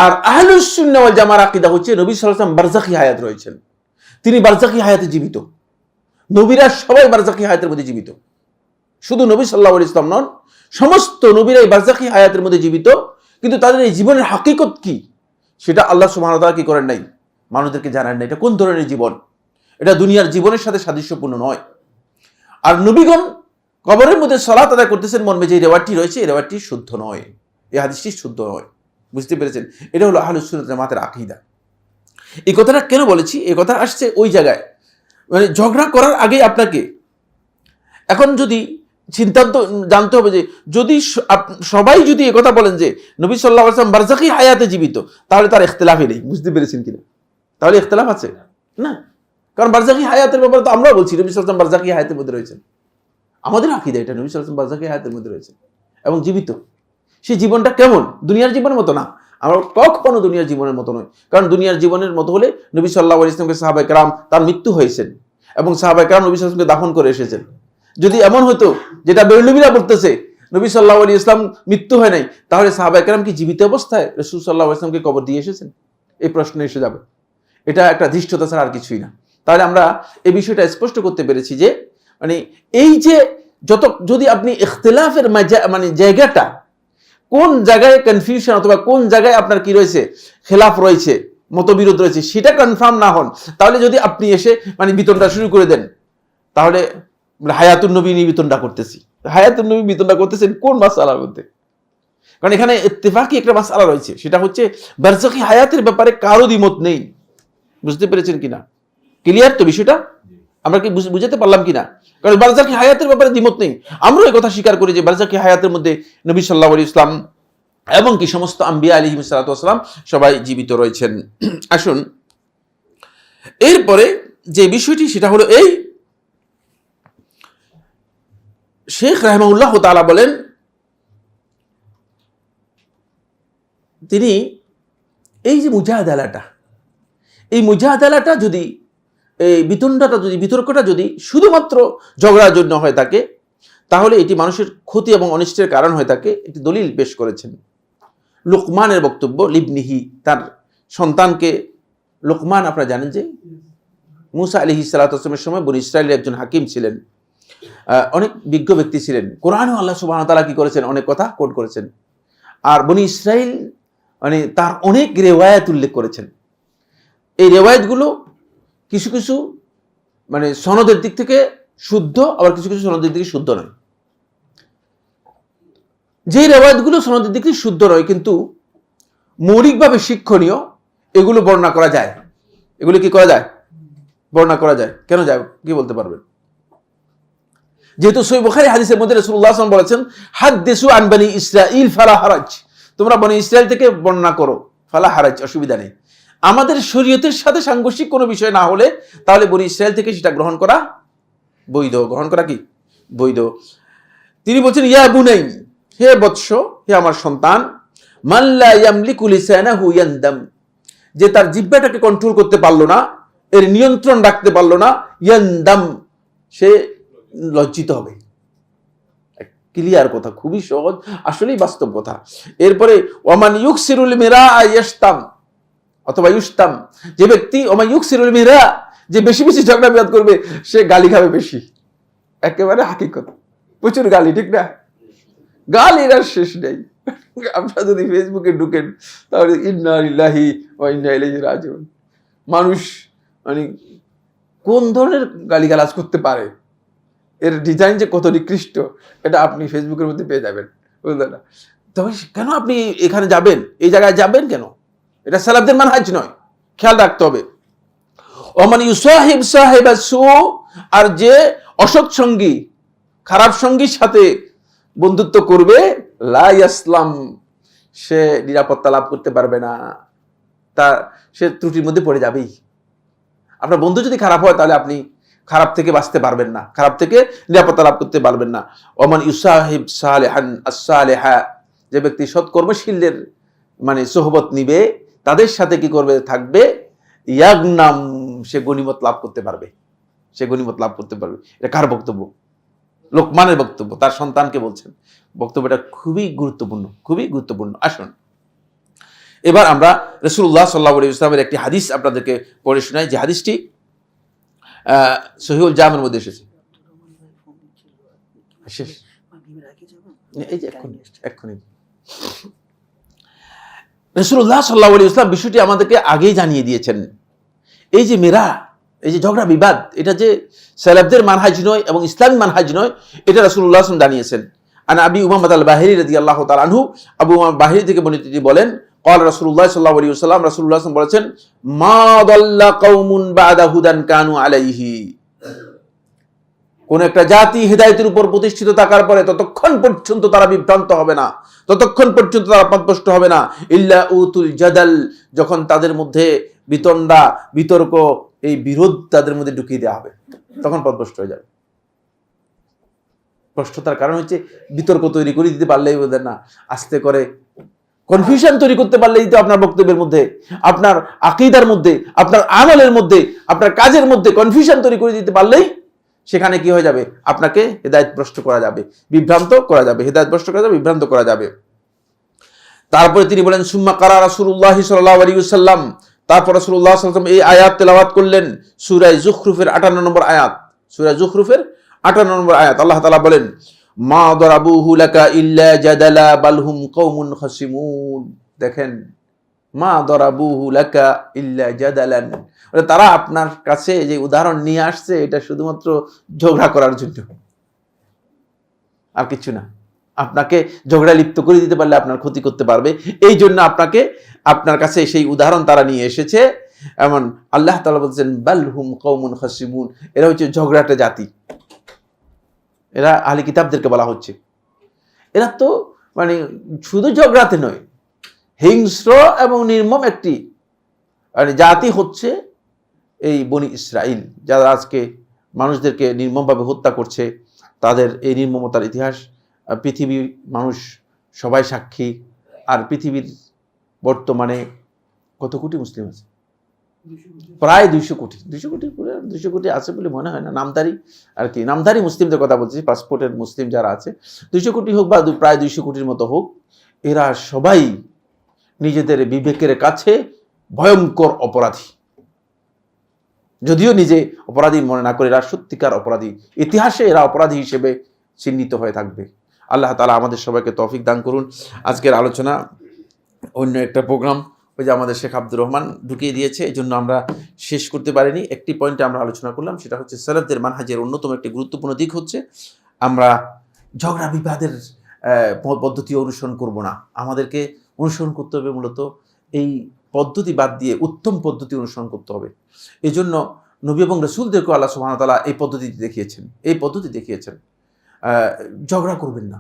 আর আহলুস সুন্নাহ ওয়াল জামার আকীদা হচ্ছে নবী সাল্লাল্লাহু আলাইহি ওয়াসাল্লাম বারজাখি হায়াত রয়েছেন, তিনি বারজাখি হায়াতে জীবিত। নবীরা সবাই বারজাখি হায়াতের মধ্যে জীবিত, শুধু নবী সাল্লাল্লাহু আলাইহি ওয়াসাল্লাম নন, সমস্ত নবীরাই বারজাখি হায়াতের মধ্যে জীবিত। কিন্তু তাদের এই জীবনের হাকিকত কি সেটা আল্লাহ সুবহানাহু ওয়া তাআলা কি করেন নাই, মানুষদেরকে জানান নাই। এটা কোন ধরনের জীবন, এটা দুনিয়ার জীবনের সাথে সাদৃশ্যপূর্ণ নয়। আর নবীগণ কবরের মধ্যে সালাত আদায় করতেছেন মর্মে যে রেওয়ায়তটি রয়েছে, এই রেওয়ায়তটি শুদ্ধ নয়, এই হাদিসটি শুদ্ধ নয়, বুঝতে পেরেছেন? এটা হলো আহলুস সুন্নাত ওয়াল জামাতের আকীদা। এই কথাটা কেন বলেছি, এই কথা আসছে ওই জায়গায় মানে ঝগড়া করার আগে আপনাকে এখন যদি সিদ্ধান্ত জানতে হবে যে যদি সবাই যদি এই কথা বলেন যে নবী সাল্লাল্লাহু আলাইহি ওয়াসাল্লাম বারজাখি হায়াতে জীবিত, তাহলে তার ইখতিলাফই নেই, বুঝতে পেরেছেন কিনা? তাহলে ইখতিলাফ আছে না, কারণ বারজাখি হায়াতের ব্যাপারে তো আমরাও বলছি নবী সাল্লাল্লাহু আলাইহি ওয়াসাল্লাম বারজাখি হায়াতের মধ্যে রয়েছেন। আমাদের আকীদা এটা, নবী সাল্লাল্লাহু আলাইহি ওয়াসাল্লাম বারজাখি হায়াতের মধ্যে রয়েছেন এবং জীবিত। সেই জীবনটা কেমন? দুনিয়ার জীবনের মতো না, আমরা কখনো দুনিয়ার জীবনের মতো নয়। কারণ দুনিয়ার জীবনের মতো হলে নবী সাল্লাল্লাহু আলাইহি ওয়াসাল্লামকে সাহাবায়ে কেরাম তার মৃত্যু হয়েছেন এবং সাহাবায়ে কেরাম নবী সাল্লাল্লাহু আলাইহি ওয়াসাল্লামকে দাফন করে এসেছেন। যদি এমন হতো যেটা বেরলভীরা বলতেছে নবী সাল্লাল্লাহু আলাইহি ওয়াসাল্লাম মৃত্যু হয় নাই, তাহলে সাহাবায়ে কেরাম কি জীবিত অবস্থায় রাসূল সাল্লাল্লাহু আলাইহি ওয়াসাল্লামকে কবর দিয়ে এসেছেন? এই প্রশ্ন এসে যাবে। এটা একটা ধৃষ্টতা ছাড়া আর কিছুই না। তাহলে আমরা এই বিষয়টা স্পষ্ট করতে পেরেছি যে মানে এই যে যদি আপনি ইখতিলাফের মানে জায়গাটা কোন জায়গায় কনফিউশন অথবা কোন জায়গায় আপনার কি রয়েছে, খেলাফ রয়েছে, মতবিরোধ রয়েছে, সেটা কনফার্ম না হন, তাহলে যদি আপনি এসে মানে বিতনটা শুরু করে দেন, তাহলে হায়াতুন নবী নিয়ে বিতনটা করতেছি। হায়াতুন নবী বিতনটা করতেছেন কোন মাসআলার মধ্যে? কারণ এখানে ইত্তেফাকি একটা মাসআলা রয়েছে, সেটা হচ্ছে বারজাখী হায়াতের ব্যাপারে কারো দ্বিমত নেই। বুঝতে পেরেছেন কিনা? ক্লিয়ার তো বিষয়টা? আমরা কি বুঝাতে পারলাম কিনা? কারণ বারজাখী হায়াতের ব্যাপারে দ্বিমত নেই। আমরা এই কথা স্বীকার করি যে বারজাখী হায়াতের মধ্যে নবী সাল্লাল্লাহু আলাইহি ওয়াসাল্লাম এবং কি সমস্ত আম্বিয়া আলাইহিস সালাতু ওয়াস সালাম সবাই জীবিত রয়েছেন। আসুন এরপরে যে বিষয়টি সেটা হলো এই, শেখ রাহিমাহুল্লাহ তাআলা বলেন, তিনি এই যে মুজাহাদালাটা, এই মুজাহাদালাটা যদি এই বিতর্কটা যদি শুধুমাত্র ঝগড়ার জন্য হয়ে থাকে, তাহলে এটি মানুষের ক্ষতি এবং অনিষ্টের কারণ হয়ে থাকে। একটি দলিল পেশ করেছেন লুকমানের বক্তব্য, লিবনিহি, তার সন্তানকে। লুকমান আপনারা জানেন যে মুসা আলাইহিস সালাতু ওয়াস সালামের সময় বনী ইসরাইলের একজন হাকিম ছিলেন, অনেক বিজ্ঞ ব্যক্তি ছিলেন। কোরআনেও আল্লাহ সুবহানাহু ওয়া তাআলা কি করেছেন, অনেক কথা কোট করেছেন। আর বনী ইসরাইল মানে তার অনেক রেওয়ায়াত উল্লেখ করেছেন। এই রেওয়ায়াতগুলো কিছু কিছু মানে সনদের দিক থেকে শুদ্ধ, আবার কিছু কিছু সনদের দিক থেকে শুদ্ধ নয়। যে রেওয়ায়াতগুলো সনদের দিক থেকে শুদ্ধ নয় কিন্তু মৌলিকভাবে শিক্ষণীয়, এগুলো বর্ণনা করা যায়। এগুলো কি করা যায়? বর্ণনা করা যায়। কেন যায় কি বলতে পারবেন? যেহেতু সহিহ বুখারী হাদিসের মধ্যে রাসূলুল্লাহ সাল্লাল্লাহু আলাইহি ওয়াসাল্লাম বলেছেন, হাদদিসু আন বনি ইসরাঈল ফালা হারাজ, তোমরা বনি ইসরাইল থেকে বর্ণনা করো, ফালা হারাজ, অসুবিধা নেই। আমাদের শরীয়তের সাথে সাংঘর্ষিক কোনো বিষয় না হলে তাহলে বনি ইসরাইল থেকে সেটা গ্রহণ করা বৈধ। গ্রহণ করা কি বৈধ। তিনি বলছেন, ইয়া বুনাই, হে বৎস, হে আমার সন্তান, মান লা ইয়ামলিকু লিসানাহু ইয়ানদাম, যে তার জিহ্বাটাকে কন্ট্রোল করতে পারলো না, এর নিয়ন্ত্রণ রাখতে পারলো না, ইয়ানদাম, সে লজ্জিত হবে। ক্লিয়ার কথা, খুবই সহজ, আসলেই বাস্তব কথা। এরপরে ওয়ামান ইউকসিরুল মিরা ইয়াশতাম অথবা ইউশতাম, যে ব্যক্তি ওমান ইউকসিরুল মিরা, যে বেশি বেশি ঝগড়া বিবাদ করবে, সে গালি খাবে বেশি। একেবারে হাকিকত, প্রচুর গালি, ঠিক না? গালির আর শেষ নেই। আপনারা যদি ফেসবুকে ঢুকেন তাহলে ইন্না লিল্লাহি ওয়া ইন্না ইলাইহি রাজিউন, মানুষ মানে কোন ধরনের গালিগালাজ করতে পারে, এর ডিজাইন যে কত নিকৃষ্ট, এটা আপনি ফেসবুকের মধ্যে পেয়ে যাবেন, বুঝলেন না? তবে কেন আপনি এখানে যাবেন, এই জায়গায় যাবেন কেন? এটা সালাফদের মানহাজ নয়, খেয়াল রাখতে হবে। ওমান ইউসাহিব সাহিবা সু, আর যে অসৎ সঙ্গী, খারাপ সঙ্গীর সাথে বন্ধুত্ব করবে, লা ইয়াসলাম, সে নিরাপত্তা লাভ করতে পারবে না, সে ত্রুটির মধ্যে পড়ে যাবেই। আপনার বন্ধু যদি খারাপ হয় তাহলে আপনি খারাপ থেকে বাঁচতে পারবেন না, খারাপ থেকে নিরাপত্তা লাভ করতে পারবেন না। ওমান ইউসাহিব সালিহান as-সালিহা, যে ব্যক্তি সৎকর্মশীলদের মানে সোহবত নিবে, তাদের সাথে কি করবে, থাকবে, ইয়াগনাম, সে গনিমত লাভ করতে পারবে, সে গনিমত লাভ করতে পারবে। এটা কার বক্তব্য? লোকমানের বক্তব্য, তার সন্তানকে বলছেন। বক্তব্যটা খুবই গুরুত্বপূর্ণ, খুবই গুরুত্বপূর্ণ। আসুন এবার আমরা রাসূলুল্লাহ সাল্লাল্লাহু আলাইহি ওয়াসাল্লামের একটি হাদিস আপনাদেরকে পড়ে শোনাই, যে হাদিসটি সহিহুল জামের মধ্যে এসেছে। শেষ এই যে এক্ষুনি রাসূলুল্লাহ সাল্লাল্লাহু আলাইহি ওয়াসাল্লাম বিষয়টি আমাদেরকে আগেই জানিয়ে দিয়েছেন। এই যে মেরা, এই যে ঝগড়া বিবাদ, এটা যে সালাফদের মানহাজ নয় এবং ইসলামী মানহাজ নয়, এটা রাসূলুল্লাহ সাল্লাল্লাহু আলাইহি ওয়াসাল্লাম জানিয়েছেন। আন আবি উমামা আল-বাহিরি রাদিয়াল্লাহু তাআলা আনহু, আবু উমামা বাহিরি থেকে বর্ণিত, তিনি বলেন, قال রাসূলুল্লাহ সাল্লাল্লাহু আলাইহি ওয়াসাল্লাম, রাসূলুল্লাহ সাল্লাল্লাহু আলাইহি ওয়াসাল্লাম বলেছেন, মা দাল্লা কওমুন বা'দা হুদান কানু আলাইহি, কোন একটা জাতি হিদায়াতের উপর প্রতিষ্ঠিত থাকার পরে ততক্ষণ পর্যন্ত তারা বিভ্রান্ত হবে না, ততক্ষণ পর্যন্ত তারা পথভ্রষ্ট হবে না, ইল্লা উতুল জাদাল, যখন তাদের মধ্যে বিতণ্ডা, বিতর্ক, এই বিরোধ তাদের মধ্যে ঢুকিয়ে দেওয়া হবে, তখন পথভ্রষ্ট হয়ে যাবে। ভ্রষ্টতার কারণ হচ্ছে বিতর্ক তৈরি করে দিতে পারলেই বোধহয় না, আস্তে করে কনফিউশন তৈরি করতে পারলেই তো আপনার বক্তব্যের মধ্যে, আপনার আকীদার মধ্যে, আপনার আমলের মধ্যে, আপনার কাজের মধ্যে কনফিউশন তৈরি করে দিতে পারলেই সেখানে কি হয়ে যাবে, আপনাকে হেদায়েতভ্রষ্ট করা যাবে, বিভ্রান্ত করা যাবে, হেদায়েতভ্রষ্ট করা যাবে, বিভ্রান্ত করা যাবে। তারপরে তিনি বলেন সুম্মা কারা রাসূলুল্লাহ সাল্লাল্লাহু আলাইহি ওয়াসাল্লাম, তারপর রাসূলুল্লাহ সাল্লাল্লাহু আলাইহি ওয়াসাল্লাম এই আয়াত তেলাওয়াত করলেন, সূরা যুখরুফের 58 নম্বর আয়াত, সূরা যুখরুফের 58 নম্বর আয়াত। আল্লাহ তাআলা বলেন মা দরাবুহু লাকা ইল্লা জাদালা বালহুম কওমুন খাসিমুন। দেখেন, মা দরাবুহু লাকা ইল্লা জাদালান, তারা আপনার কাছে যে উদাহরণ নিয়ে আসছে এটা শুধুমাত্র ঝগড়া করার জন্য, আর কিছু না। আপনাকে ঝগড়া লিপ্ত করে দিতে পারলে আপনার ক্ষতি করতে পারবে, এই জন্য আপনার কাছে সেই উদাহরণ তারা নিয়ে এসেছে। এমন আল্লাহ তাআলা বলছেন বালহুম কওমুন খাসিমুন, এরা হচ্ছে ঝগড়াটে জাতি। এরা আহলে কিতাবদেরকে বলা হচ্ছে, এরা তো মানে শুধু ঝগড়াতে নয়, হিংস্র এবং নির্মম একটি মানে জাতি হচ্ছে এই বনি ইসরাইল, যারা আজকে মানুষদেরকে নির্মমভাবে হত্যা করছে। তাদের এই নির্মমতার ইতিহাস পৃথিবীর মানুষ সবাই সাক্ষী। আর পৃথিবীর বর্তমানে কত কোটি মুসলিম আছে? প্রায় 200 কোটি। 200 কোটি, পুরো 200 কোটি আছে বলে মনে হয় না, নামধারী আর কি, নামধারী মুসলিমদের কথা বলছি, পাসপোর্টের মুসলিম যারা আছে, 200 কোটি হোক বা প্রায় 200 কোটির মতো হোক, এরা সবাই নিজেদের বিবেকের কাছে ভয়ঙ্কর অপরাধী। যদিও নিজে অপরাধী মনে না করে, এরা সত্যিকার অপরাধী, ইতিহাসে এরা অপরাধী হিসেবে চিহ্নিত হয়ে থাকবে। আল্লাহ তাআলা আমাদের সবাইকে তৌফিক দান করুন। আজকের আলোচনা অন্য একটা প্রোগ্রাম ওই যে আমাদের শেখ আব্দুর রহমান ঢুকিয়ে দিয়েছে, এই জন্য আমরা শেষ করতে পারিনি। একটি পয়েন্টে আমরা আলোচনা করলাম, সেটা হচ্ছে সালাফদের মানহাজের অন্যতম একটি গুরুত্বপূর্ণ দিক হচ্ছে আমরা ঝগড়া বিবাদের পদ্ধতি অনুসরণ করব না। আমাদেরকে অনুসরণ করতে হবে মূলত এই পদ্ধতি বাদ দিয়ে উত্তম পদ্ধতি অনুসরণ করতে হবে। এই জন্য নবী এবং রাসূলদেরকে আল্লাহ সুবহানাহু ওয়া তাআলা এই পদ্ধতি দেখিয়েছেন। ঝগড়া করবেন না।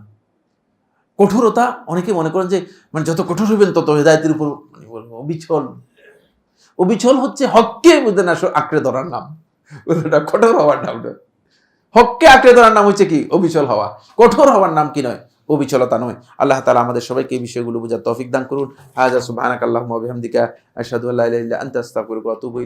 কঠোরতা, অনেকে মনে করেন যে মানে যত কঠোর হবেন তত হেদায়েতের উপর অবিচল হচ্ছে হককে বুঝলেন না আঁকড়ে ধরার নাম, ওটা কঠোর হওয়ার নাম নয়। হককে আঁকড়ে ধরার নাম হচ্ছে কি? অবিচল হওয়া। কঠোর হওয়ার নাম কি নয়? অবিচলতা নয়। আল্লাহ তাআলা আমাদের সবাইকে এই বিষয়গুলো বোঝার তৌফিক দান করুন। হাযা সুবহানাকাল্লাহুম্মা ওয়া বিহামদিকা আশহাদু আল্লা ইলাহা ইল্লা আনতা আস্তাগফিরুকা ওয়া আতুবু ইলাইক।